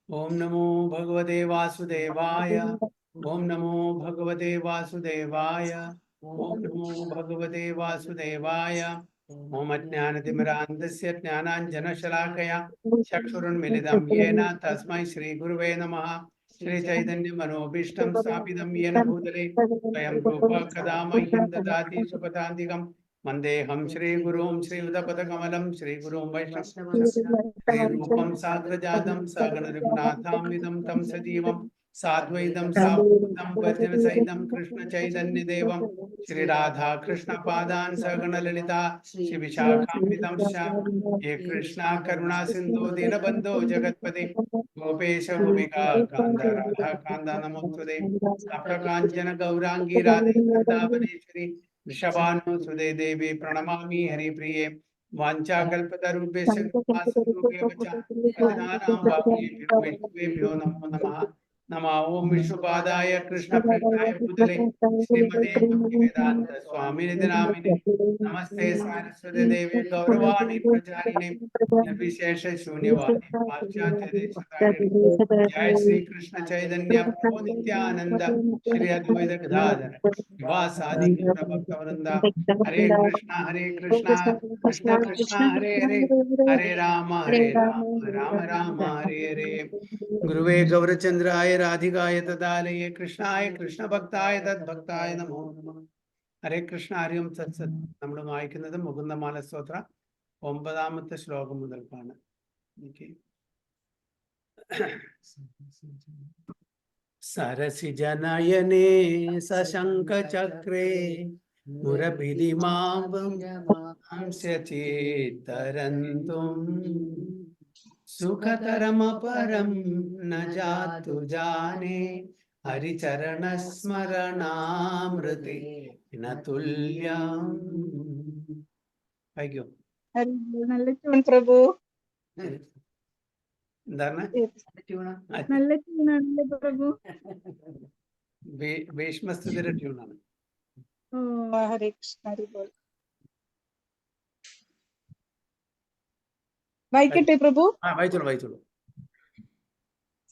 ओम नमो भगवते वासुदेवाय। ओम नमो भगवते वासुदेवाय। ओम नमो भगवते वासुदेवाय। ओम अज्ञानतिमिरान्धस्य ज्ञानाञ्जनशलाकया चक्षुरुन्मिलितं येन तस्मै श्रीगुरुवे नमः। श्रीचैतन्यमनोभीष्टं स्थापितं येन भूतले स्वयं रूप कदा मह्यं ददाति सुपदान्तिकं वन्देऽहं श्रीगुरुं श्रीयुतपदकमलं श्रीगुरुं वैष्णवं श्रीरूपं साग्रजातं सगण रघुनाथान्वितं तं सजीवं साद्वैतं सावधूतं परिजनसहितं कृष्ण चैतन्य देवं श्री राधा कृष्ण पादान् सगण ललिता श्री विशाखान्वितं हे कृष्णा करुणा सिंधु दीनबंधो जगत्पते गोपेश गोपिका कांद राधा कांद नमोस्तुते सप्तकांचन गौरांगी राधे वृंदावनेश्वरी वृषभानुसुते देवी प्रणमामि हरिप्रिये वाञ्छाकल्पतरुभ्यश्च कृपासिन्धुभ्यश्च पतितानां पावनेभ्यो वैष्णवेभ्यो नमो नमः। नमः ओं विष्णुपादाय कृष्णप्रेष्ठाय भूतले श्रीमते भक्तिवेदान्त स्वामिनिधि नामिने नमस्ते सारस्वती देवी गौरवाणी प्रचारिणे निर्विशेष शून्यवादी पाश्चात्य देशतारिणे जय श्री कृष्ण चैतन्य प्रभु नित्यानंद श्री अद्वैत गदाधर शिवासादि गौर भक्तवृंदा हरे कृष्णा कृष्ण कृष्ण हरे हरे हरे राम राम राम हरे हरे। गुरुवे गौरचंद्राय राधिकाय तदालये कृष्णाय कृष्ण भक्ताय तद्भक्ताय नमो नमः। ഹരേ കൃഷ്ണ ഹരിയും സത്സത്. നമ്മൾ വായിക്കുന്നത് മുകുന്ദമാല സ്തോത്ര 9ാമത്തെ ശ്ലോകം മുതൽക്കാണ്. സരസിജനയനേ സശങ്ക ചക്രേ മുരഭിരിമാംസ്യചേതരന്തും സുഖതരമപരം ന ജാതു ജാനേ ഹരിചരണസ്മരണാമൃതേ ന തുല്യം. വായിക്കോ. നല്ല ട്യൂൺ പ്രഭു. എന്താണ് നല്ല ട്യൂണാണല്ലേ പ്രഭു? ഭീഷ്മസ്തുതിയുടെ ട്യൂണാണ്. ഹരേ കൃഷ്ണ. വായിക്കട്ടെ പ്രഭു? വായിച്ചോളൂ.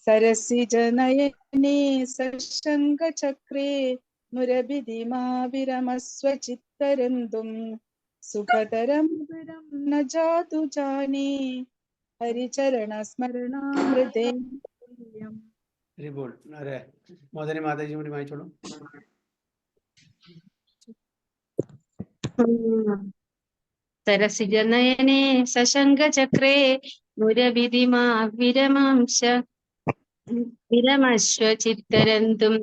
സരസിജനയനേ സശങ്ക ചക്രേ മുരഭിതിമാവിരമസ്വ ചിത്തരന്തും സുഖതരം ന ജാതു ജാനേ ഹരിചരണ സ്മരണാമൃതേ. മോദനി മാതാജി കൂടി വായിച്ചോളൂ. സരസിജനയനേ സശങ്ക ചക്രേ മുരഭിതിമാവിരമസ്വ ചിത്തരന്തും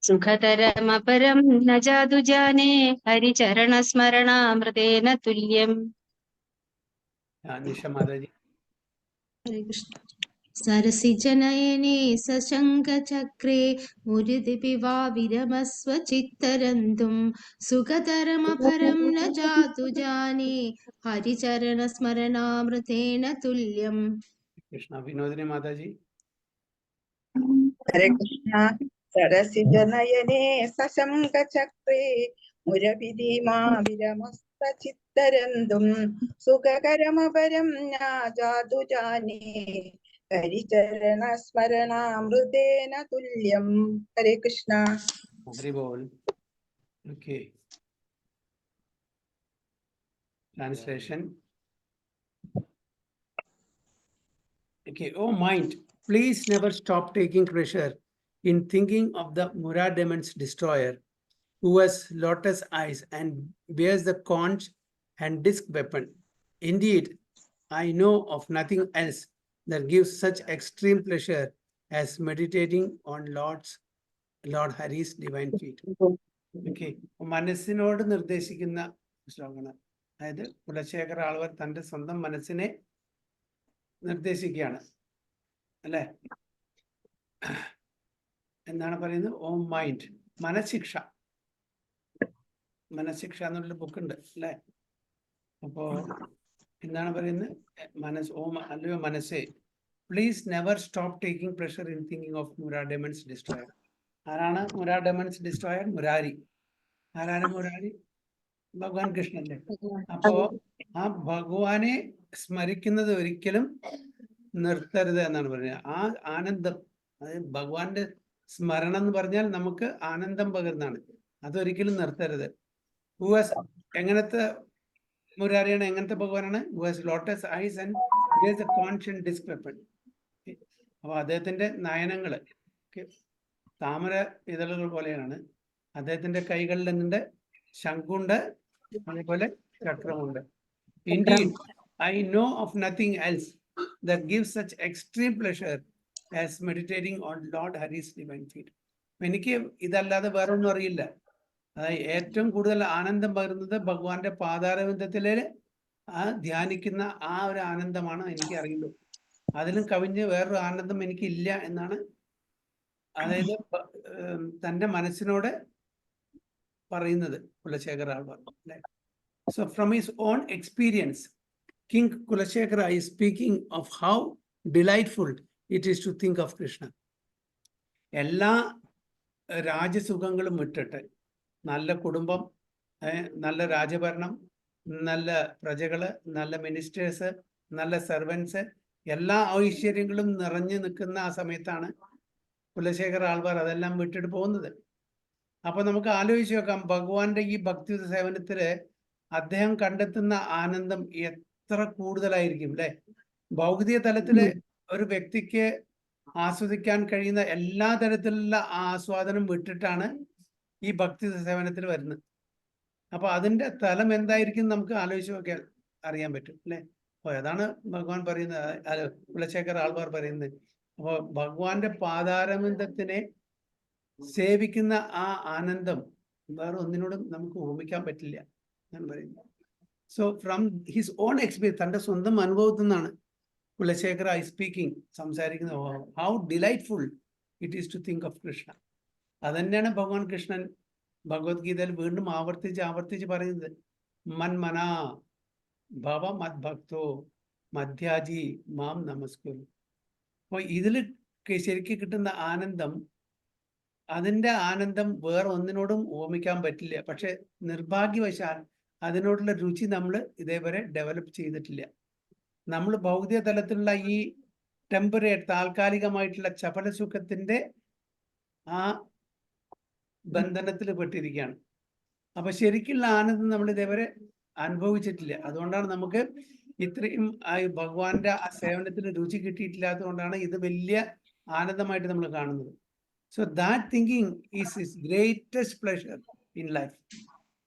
സുഖതരമപരം ന ജാതു ജാനേ ഹരിചരണ സ്മരണാമൃതേന തുല്യം. നിഷ മാതാജി. ഹരേ കൃഷ്ണ. സരസിജനയനേ സശങ്ക ചക്രേ മുരുതിപിവാവിരമസ്വ ചിത്തരന്തും സുഖതരമപരം ന ജാതു ജാനേ ഹരിചരണ സ്മരണാമൃതേന തുല്യം. കൃഷ്ണ. വിനോദിനി മാതാജി. ഹരേ കൃഷ്ണ. സരസിജനയനേ സശങ്ക ചക്രേ മുരഭിതിമാവിരമസ്വ ചിത്തരന്തും സുഖകരമപരം ന ജാതു ജാനേ ഹരിചരണ സ്മരണാമൃതേന തുല്യം. ഹരേ Krishna. Translation. Okay. Oh mind, please never stop taking pleasure in thinking of the Mura demon's destroyer, who has lotus eyes and bears the conch and disc weapon. Indeed, I know of nothing else that gives such extreme pleasure as meditating on Lord Hari's divine feet. Okay. മനസ്സിനോട് നിർദ്ദേശിക്കുന്ന ശ്ലോകമാണ്. അതായത് കുലശേഖര ആൾവാർ തൻ്റെ സ്വന്തം മനസ്സിനെ നിർദ്ദേശിക്കുകയാണ് അല്ലെ. എന്താണ് പറയുന്നത്? ഓം mind, മനഃശിക്ഷ എന്നുള്ള ബുക്കുണ്ട് അല്ലെ. അപ്പോ എന്താണ് പറയുന്നത്? ഓം അല്ലയോ മനസ്സേ, please never stop taking pleasure in thinking of Mura demons destroyer. ആരാണ് മുരാ ഡെമൺസ് ഡിസ്ട്രോയർ? മുരാരി. ആരാണ് മുരാരി? ഭഗവാൻ കൃഷ്ണല്ലേ. അപ്പോ ആ ഭഗവാനെ സ്മരിക്കുന്നത് ഒരിക്കലും നിർത്തരുത് എന്നാണ് പറയുന്നത്. ആ ആനന്ദം, അതായത് ഭഗവാന്റെ സ്മരണം എന്ന് പറഞ്ഞാൽ നമുക്ക് ആനന്ദം പകരുന്നതാണ്. അതൊരിക്കലും നിർത്തരുത്. എങ്ങനത്തെ മുരാരിയാണ്, എങ്ങനത്തെ ഭഗവാനാണ്? Lotus eyes and conscient description. അപ്പൊ അദ്ദേഹത്തിന്റെ നയനങ്ങള് താമര ഇതളുകൾ പോലെയാണ്. അദ്ദേഹത്തിന്റെ കൈകളിൽ നിന്നിട്ട് ശംഖുണ്ട്, അതേപോലെ ചക്രമുണ്ട്. Indeed, I know of nothing else that gives such extreme pleasure as meditating on Lord Hari's divine feet. എനിക്ക് ഇതല്ലാതെ വേറൊന്നും അറിയില്ല. അതായത് ഏറ്റവും കൂടുതൽ ആനന്ദം പകരുന്നത് ഭഗവാന്റെ പാതാരവിന്ദത്തില് ധ്യാനിക്കുന്ന ആ ഒരു ആനന്ദമാണ് എനിക്ക് അറിയുള്ളൂ. അതിലും കവിഞ്ഞ് വേറൊരു ആനന്ദം എനിക്കില്ല എന്നാണ് അതായത് തന്റെ മനസ്സിനോട് പറയുന്നത് Kulasekhara Alwar. So from his own experience, King Kulashekara is speaking of how delightful it is to think of Krishna. എല്ലാ രാജസുഖങ്ങളും വിട്ടിട്ട് നല്ല കുടുംബം, നല്ല രാജഭരണം, നല്ല പ്രജകള്, നല്ല മിനിസ്റ്റേഴ്സ്, നല്ല സെർവൻസ്, എല്ലാ ഐശ്വര്യങ്ങളും നിറഞ്ഞു നിൽക്കുന്ന ആ സമയത്താണ് കുലശേഖര ആൾവാർ അതെല്ലാം വിട്ടിട്ട് പോകുന്നത്. അപ്പൊ നമുക്ക് ആലോചിച്ച് നോക്കാം, ഭഗവാന്റെ ഈ ഭക്തി സേവനത്തില് അദ്ദേഹം കണ്ടെത്തുന്ന ആനന്ദം എത്ര കൂടുതലായിരിക്കും അല്ലെ? ഭൗതിക തലത്തില് ഒരു വ്യക്തിക്ക് ആസ്വദിക്കാൻ കഴിയുന്ന എല്ലാ തരത്തിലുള്ള ആസ്വാദനം വിട്ടിട്ടാണ് ഈ ഭക്തി സേവനത്തിൽ വരുന്നത്. അപ്പൊ അതിന്റെ തലം എന്തായിരിക്കും നമുക്ക് ആലോചിച്ച് നോക്കിയാൽ അറിയാൻ പറ്റും അല്ലെ? അപ്പൊ അതാണ് ഭഗവാൻ പറയുന്നത്, കുലശേഖര ആൾവാർ പറയുന്നത്. അപ്പൊ ഭഗവാന്റെ പാതാരവിന്ദത്തിനെ സേവിക്കുന്ന ആ ആനന്ദം വേറെ ഒന്നിനോടും നമുക്ക് ഉപമിക്കാൻ പറ്റില്ല ഞാൻ പറയുന്നത്. So from his own experience, തന്റെ സ്വന്തം അനുഭവത്തിൽ നിന്നാണ് കുലശേഖര ഐ സ്പീക്കിംഗ് സംസാരിക്കുന്നത്. How delightful it is to think of Krishna. അതന്നെയാണ് ഭഗവാൻ കൃഷ്ണൻ ഭഗവത്ഗീതയിൽ വീണ്ടും ആവർത്തിച്ച് പറയുന്നത്. മന്മനാ ഭവ മദ്ഭക്തോ മധ്യാജി മാം നമസ്കുരു. അപ്പോൾ ഇതിൽ ശരിക്കും കിട്ടുന്ന ആനന്ദം, അതിൻ്റെ ആനന്ദം വേറെ ഒന്നിനോടും ഓമിക്കാൻ പറ്റില്ല. പക്ഷെ നിർഭാഗ്യവശാൽ അതിനോടുള്ള രുചി നമ്മൾ ഇതേവരെ ഡെവലപ്പ് ചെയ്തിട്ടില്ല. നമ്മൾ ഭൗതിക തലത്തിലുള്ള ഈ താൽക്കാലികമായിട്ടുള്ള ചപലസുഖത്തിന്റെ ആ ബന്ധനത്തിൽ പെട്ടിരിക്കുകയാണ്. അപ്പൊ ശരിക്കുള്ള ആനന്ദം നമ്മൾ ഇതേവരെ അനുഭവിച്ചിട്ടില്ല. അതുകൊണ്ടാണ് നമുക്ക് ഇത്രയും ഭഗവാന്റെ ആ സേവനത്തിന് രുചി കിട്ടിയിട്ടില്ലാത്തത് കൊണ്ടാണ് ഇത് വലിയ ആനന്ദമായിട്ട് നമ്മൾ കാണുന്നത്. So that thinking is his greatest pleasure in life.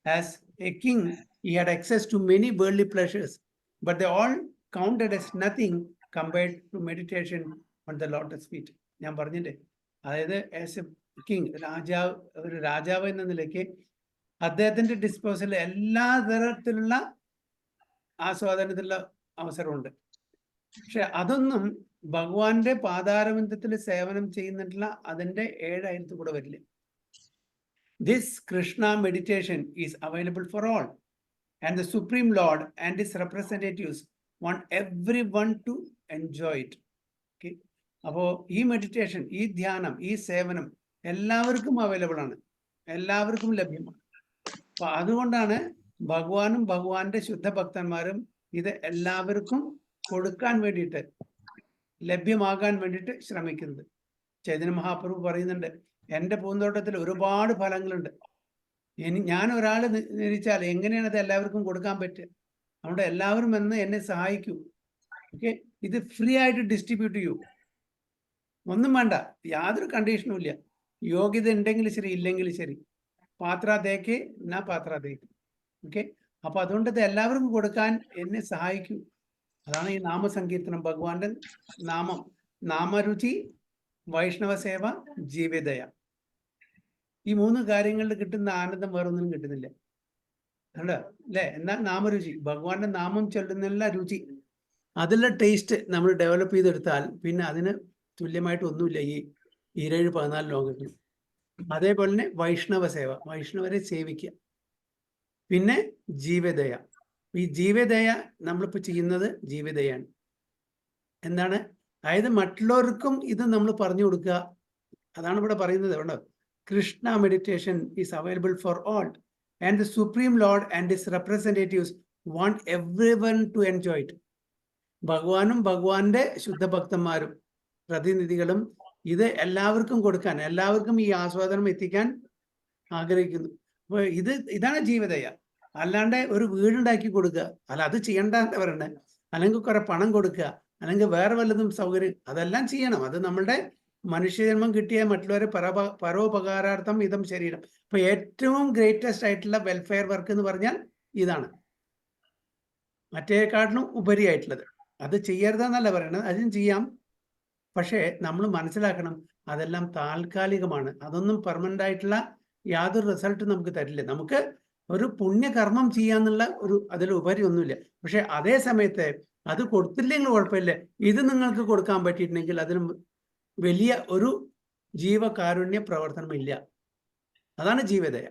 As a king, he had access to many worldly pleasures, but they all counted as nothing compared to meditation on the lotus feet. ഞാൻ പറഞ്ഞില്ലേ, അതായത് as A king, ഒരു രാജാവ് എന്ന നിലയ്ക്ക് അദ്ദേഹത്തിന്റെ ഡിസ്പോസലിൽ എല്ലാ തരത്തിലുള്ള ആസ്വാദനത്തിലുള്ള അവസരമുണ്ട്. പക്ഷെ അതൊന്നും ഭഗവാന്റെ പാതാരവിന്ദത്തിൽ സേവനം ചെയ്യുന്നിട്ടുള്ള അതിന്റെ 7,000 കൂടെ വരില്ല. This Krishna meditation is available for all, and the Supreme Lord and his representatives want everyone to enjoy it. Okay? അപ്പോൾ ഈ മെഡിറ്റേഷൻ, ഈ ധ്യാനം, ഈ സേവനം എല്ലാവർക്കും അവൈലബിൾ ആണ്, എല്ലാവർക്കും ലഭ്യമാണ്. അപ്പൊ അതുകൊണ്ടാണ് ഭഗവാനും ഭഗവാന്റെ ശുദ്ധ ഭക്തന്മാരും ഇത് എല്ലാവർക്കും കൊടുക്കാൻ വേണ്ടിയിട്ട്, ലഭ്യമാകാൻ വേണ്ടിയിട്ട് ശ്രമിക്കുന്നത്. ചൈതന്യ മഹാപ്രഭു പറയുന്നുണ്ട്, എൻ്റെ പൂന്തോട്ടത്തിൽ ഒരുപാട് ഫലങ്ങളുണ്ട്, ഞാൻ ഒരാൾ നിരിച്ചാൽ എങ്ങനെയാണ് അത് എല്ലാവർക്കും കൊടുക്കാൻ പറ്റുക? അതുകൊണ്ട് എല്ലാവരും വന്ന് എന്നെ സഹായിക്കൂ. ഓക്കെ, ഇത് ഫ്രീ ആയിട്ട് ഡിസ്ട്രിബ്യൂട്ട് ചെയ്യൂ, ഒന്നും വേണ്ട, യാതൊരു കണ്ടീഷനും ഇല്ല. യോഗ്യത ഉണ്ടെങ്കിൽ ശരി, ഇല്ലെങ്കിൽ ശരി. പാത്രാതേക്ക് നാ പാത്രാതേക്ക്. ഓക്കെ, അപ്പൊ അതുകൊണ്ട് ഇത് എല്ലാവർക്കും കൊടുക്കാൻ എന്നെ സഹായിക്കൂ. അതാണ് ഈ നാമസങ്കീർത്തനം, ഭഗവാന്റെ നാമം, നാമരുചി, വൈഷ്ണവ സേവ, ജീവദയ. ഈ 3 കാര്യങ്ങളിൽ കിട്ടുന്ന ആനന്ദം വേറൊന്നിനും കിട്ടുന്നില്ല. അല്ല അല്ലേ? എന്നാൽ നാമരുചി, ഭഗവാന്റെ നാമം ചൊല്ലുന്നുള്ള രുചി, അതിലുള്ള ടേസ്റ്റ് നമ്മൾ ഡെവലപ്പ് ചെയ്തെടുത്താൽ പിന്നെ അതിന് തുല്യമായിട്ട് ഒന്നുമില്ല ഈ 17-14 ലോകത്തിൽ. അതേപോലെ തന്നെ വൈഷ്ണവ സേവ, വൈഷ്ണവരെ സേവിക്കുക. പിന്നെ ജീവദയ, ഈ ജീവദയ നമ്മളിപ്പോൾ ചെയ്യുന്നത് ജീവദയാണ്. എന്താണ്? അതായത് മറ്റുള്ളവർക്കും ഇത് നമ്മൾ പറഞ്ഞു കൊടുക്കുക. അതാണ് ഇവിടെ പറയുന്നത്. അവിടെ Krishna meditation is available for all, and the supreme lord and his representatives want everyone to enjoy it. ഭഗവാനും ഭഗവാന്റെ ശുദ്ധഭക്തന്മാരും പ്രതിനിധികളും ഇത് എല്ലാവർക്കും കൊടുക്കാൻ, എല്ലാവർക്കും ഈ ആസ്വാദനം എത്തിക്കാൻ ആഗ്രഹിക്കുന്നു. അപ്പൊ ഇതാണ് ജീവിതയ. അല്ലാണ്ട് ഒരു വീടുണ്ടാക്കി കൊടുക്കുക, അല്ല അത് ചെയ്യണ്ട എന്താ പറയണ്ടേ, അല്ലെങ്കിൽ കുറെ പണം കൊടുക്കുക, അല്ലെങ്കിൽ വേറെ വല്ലതും സൗകര്യം, അതെല്ലാം ചെയ്യണം. അത് നമ്മളുടെ മനുഷ്യജന്മം കിട്ടിയ മറ്റുള്ളവരെ പരോപകാരാർത്ഥം ഇതം ശരീരം. അപ്പൊ ഏറ്റവും ഗ്രേറ്റസ്റ്റ് ആയിട്ടുള്ള വെൽഫെയർ വർക്ക് എന്ന് പറഞ്ഞാൽ ഇതാണ്, മറ്റേക്കാട്ടിലും ഉപരിയായിട്ടുള്ളത്. അത് ചെയ്യരുതെന്നല്ല പറയണത്, അതും ചെയ്യാം. പക്ഷേ നമ്മൾ മനസ്സിലാക്കണം, അതെല്ലാം താൽക്കാലികമാണ്. അതൊന്നും പെർമനന്റ് ആയിട്ടുള്ള യാതൊരു റിസൾട്ടും നമുക്ക് തരില്ല. നമുക്ക് ഒരു പുണ്യകർമ്മം ചെയ്യാന്നുള്ള ഒരു അതിലുപരി ഒന്നുമില്ല. പക്ഷെ അതേ സമയത്ത് അത് കൊടുത്തില്ലെങ്കിൽ കുഴപ്പമില്ല, ഇത് നിങ്ങൾക്ക് കൊടുക്കാൻ പറ്റിയിട്ടുണ്ടെങ്കിൽ അതിന് വലിയ ഒരു ജീവകാരുണ്യ പ്രവർത്തനം ഇല്ല. അതാണ് ജീവിതയ.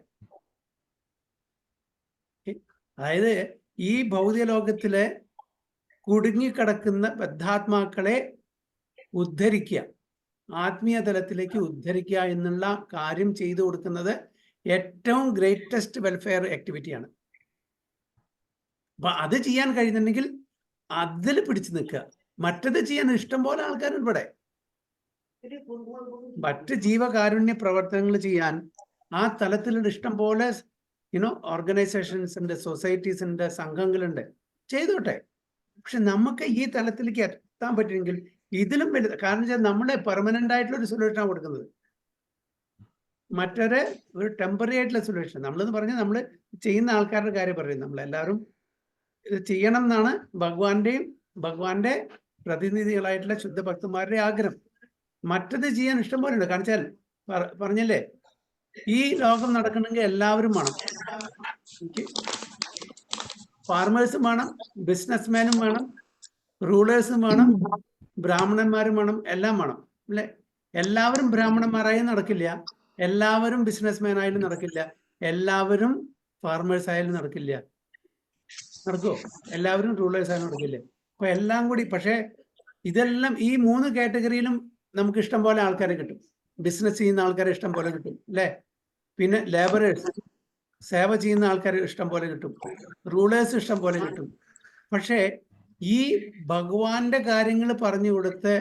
അതായത് ഈ ഭൗതിക ലോകത്തിലെ കുടുങ്ങിക്കിടക്കുന്ന ബദ്ധാത്മാക്കളെ ഉദ്ധരിക്കുക, ആത്മീയ തലത്തിലേക്ക് ഉദ്ധരിക്കുക എന്നുള്ള കാര്യം ചെയ്തു കൊടുക്കുന്നത് ഏറ്റവും ഗ്രേറ്റസ്റ്റ് വെൽഫെയർ ആക്ടിവിറ്റിയാണ്. അപ്പൊ അത് ചെയ്യാൻ കഴിയുന്നുണ്ടെങ്കിൽ അതിൽ പിടിച്ചു നിൽക്കുക. മറ്റത് ചെയ്യാൻ ഇഷ്ടം പോലെ ആൾക്കാരുണ്ട് ഇവിടെ. മറ്റ് ജീവകാരുണ്യ പ്രവർത്തനങ്ങൾ ചെയ്യാൻ ആ തലത്തിലുള്ള ഇഷ്ടം പോലെ ഓർഗനൈസേഷൻസ് ഉണ്ട്, സൊസൈറ്റീസ് ഉണ്ട്, സംഘങ്ങളുണ്ട്, ചെയ്തോട്ടെ. പക്ഷെ നമുക്ക് ഈ തലത്തിലേക്ക് എത്താൻ പറ്റുമെങ്കിൽ ഇതിലും വലുത്. കാരണം വെച്ചാൽ നമ്മളെ പെർമനന്റ് ആയിട്ടുള്ള ഒരു സൊല്യൂഷനാണ് കൊടുക്കുന്നത്, മറ്റൊരു ഒരു ടെമ്പററി ആയിട്ടുള്ള സൊല്യൂഷൻ. നമ്മളെന്ന് പറഞ്ഞാൽ നമ്മൾ ചെയ്യുന്ന ആൾക്കാരുടെ കാര്യം പറയും. നമ്മളെല്ലാവരും ഇത് ചെയ്യണം എന്നാണ് ഭഗവാന്റെ പ്രതിനിധികളായിട്ടുള്ള ശുദ്ധഭക്തന്മാരുടെ ആഗ്രഹം. മറ്റത് ചെയ്യാൻ ഇഷ്ടം പോലെ ഉണ്ട്. കാരണം വെച്ചാൽ പറഞ്ഞല്ലേ, ഈ ലോകം നടക്കണമെങ്കിൽ എല്ലാവരും വേണം. ഫാർമേഴ്സും വേണം, ബിസിനസ്മാനും വേണം, റൂളേഴ്സും വേണം, ബ്രാഹ്മണന്മാരും വേണം, എല്ലാം വേണം അല്ലെ. എല്ലാവരും ബ്രാഹ്മണന്മാരായും നടക്കില്ല, എല്ലാവരും ബിസിനസ്മാൻ ആയാലും നടക്കില്ല, എല്ലാവരും ഫാർമേഴ്സ് ആയാലും നടക്കില്ല. നടക്കുമോ? എല്ലാവരും റൂളേഴ്സ് ആയാലും നടക്കില്ല. അപ്പൊ എല്ലാം കൂടി. പക്ഷെ ഇതെല്ലാം ഈ 3 കാറ്റഗറിയിലും നമുക്ക് ഇഷ്ടം പോലെ ആൾക്കാരെ കിട്ടും. ബിസിനസ് ചെയ്യുന്ന ആൾക്കാരെ ഇഷ്ടം പോലെ കിട്ടും അല്ലെ. പിന്നെ ലേബറേഴ്സ്, സേവ ചെയ്യുന്ന ആൾക്കാർ ഇഷ്ടം പോലെ കിട്ടും, റൂളേഴ്സ് ഇഷ്ടം പോലെ കിട്ടും. പക്ഷേ ഈ ഭഗവാന്റെ കാര്യങ്ങൾ പറഞ്ഞു കൊടുത്ത്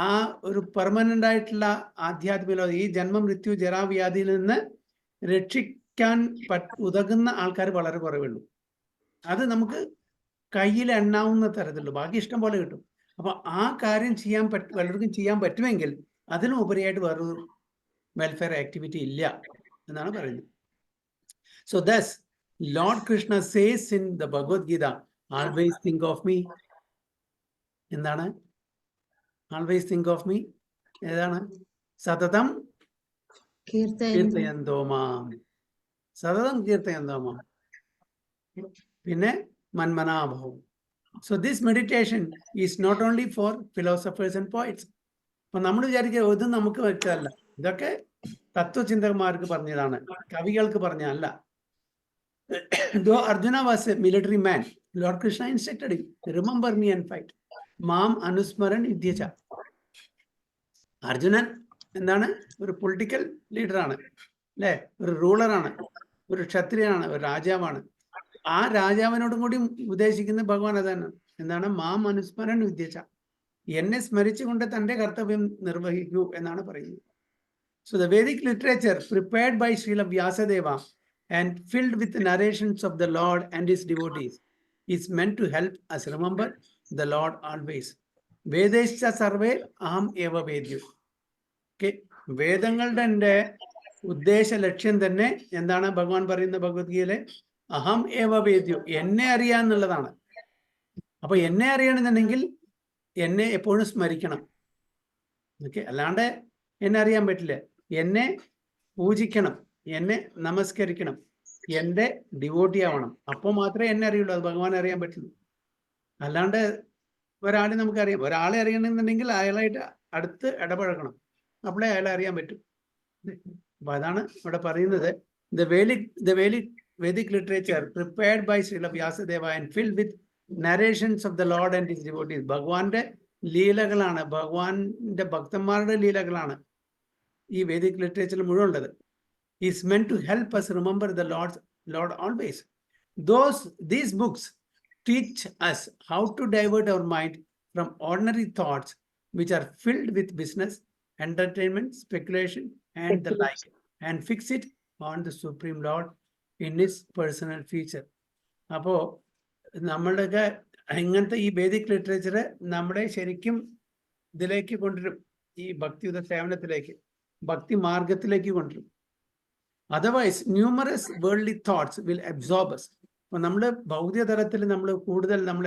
ആ ഒരു പെർമനന്റ് ആയിട്ടുള്ള ആധ്യാത്മിക ഈ ജന്മ മൃത്യു ജരാവ്യാധിയിൽ നിന്ന് രക്ഷിക്കാൻ ഉതകുന്ന ആൾക്കാർ വളരെ കുറവുള്ളൂ. അത് നമുക്ക് കയ്യിൽ എണ്ണാവുന്ന തരത്തിലുള്ളൂ, ബാക്കി ഇഷ്ടം പോലെ കിട്ടും. അപ്പൊ ആ കാര്യം പലർക്കും ചെയ്യാൻ പറ്റുമെങ്കിൽ അതിനും ഉപരിയായിട്ട് വേറൊരു വെൽഫെയർ ആക്ടിവിറ്റി ഇല്ല എന്നാണ് പറയുന്നത്. So thus, Lord Krishna says in the Bhagavad Gita, always think of me. എന്താണ് always think of me? ഏതാണ്? സതതം കീർത്തയന്തോ മാം, സതതം കീർത്തയന്തോ മാം. പിന്നെ മന്മനാഭവം. So this meditation is not only for philosophers and poets. അപ്പൊ നമ്മൾ വിചാരിക്കുക ഇത് നമുക്ക് വെച്ചതല്ല, ഇതൊക്കെ തത്വചിന്തകന്മാർക്ക് പറഞ്ഞതാണ്, കവികൾക്ക് പറഞ്ഞതല്ല. Though Arjuna was a military man, Lord Krishna instructed him, remember me and fight. Mam Anusmaran Idhyacha. Arjunan എന്താണ്? ഒരു പൊളിറ്റിക്കൽ ലീഡറാണ് അല്ലെ, ഒരു റൂളറാണ്, ഒരു ക്ഷത്രിയനാണ്, ഒരു രാജാവാണ്. ആ രാജാവിനോടും കൂടി ഉദ്ദേശിക്കുന്ന ഭഗവാൻ അതാണ്. എന്താണ്? മാം അനുസ്മരൻ വിദ്യച്ച, എന്നെ സ്മരിച്ചുകൊണ്ട് തന്റെ കർത്തവ്യം നിർവഹിക്കൂ എന്നാണ് പറയുന്നത്. So the Vedic literature prepared by Srila Vyasadeva and filled with narrations of the Lord and his devotees is meant to help us remember the Lord always. Vedescha sarve aham eva vedyu. Okay, വേദങ്ങളുടെ ഉദ്ദേശ ലക്ഷ്യം തന്നെ എന്താണ്? ഭഗവാൻ പറയുന്ന ഭഗവത്ഗീതയിലെ അഹം ഏവ വേദ്യു, എന്നെ അറിയാന്നുള്ളതാണ്. അപ്പൊ എന്നെ അറിയണമെന്നുണ്ടെങ്കിൽ എന്നെ എപ്പോഴും സ്മരിക്കണം. ഓക്കെ, അല്ലാണ്ട് എന്നെ അറിയാൻ പറ്റില്ല. എന്നെ പൂജിക്കണം, എന്നെ നമസ്കരിക്കണം, എൻ്റെ ഡിവോട്ടി ആവണം. അപ്പോൾ മാത്രമേ എന്നെ അറിയുള്ളൂ, അത് ഭഗവാൻ അറിയാൻ പറ്റുള്ളൂ. അല്ലാണ്ട് ഒരാളെ നമുക്കറിയാം, ഒരാളെ അറിയണമെന്നുണ്ടെങ്കിൽ അയാളായിട്ട് അടുത്ത് ഇടപഴകണം, അപ്പോഴേ അയാളെ അറിയാൻ പറ്റും. അപ്പൊ അതാണ് ഇവിടെ പറയുന്നത്. The Vedic literature prepared by Srila Vyasadeva and filled with narrations of the Lord and his devotees. ഭഗവാന്റെ ലീലകളാണ്, ഭഗവാന്റെ ഭക്തന്മാരുടെ ലീലകളാണ് ഈ വേദിക് ലിറ്ററേച്ചറിൽ മുഴുവൻ ഉള്ളത്. Is meant to help us remember the Lord always. These books teach us how to divert our mind from ordinary thoughts which are filled with business, entertainment, speculation, and the like, and fix it on the Supreme Lord in his personal feature. അപ്പോ നമ്മളുടെ ഇങ്ങനത്തെ ഈ ബേദിക് literature നമ്മളെ ശരിക്കും ഇതിലേക്ക് കൊണ്ടുവരും, ഈ ഭക്തിയുത സേവനത്തിലേക്ക്, ഭക്തി മാർഗത്തിലേക്ക് കൊണ്ടുവരും. Otherwise numerous worldly thoughts will absorb us. അപ്പൊ നമ്മൾ ഭൗതിക തലത്തിൽ നമ്മൾ കൂടുതൽ നമ്മൾ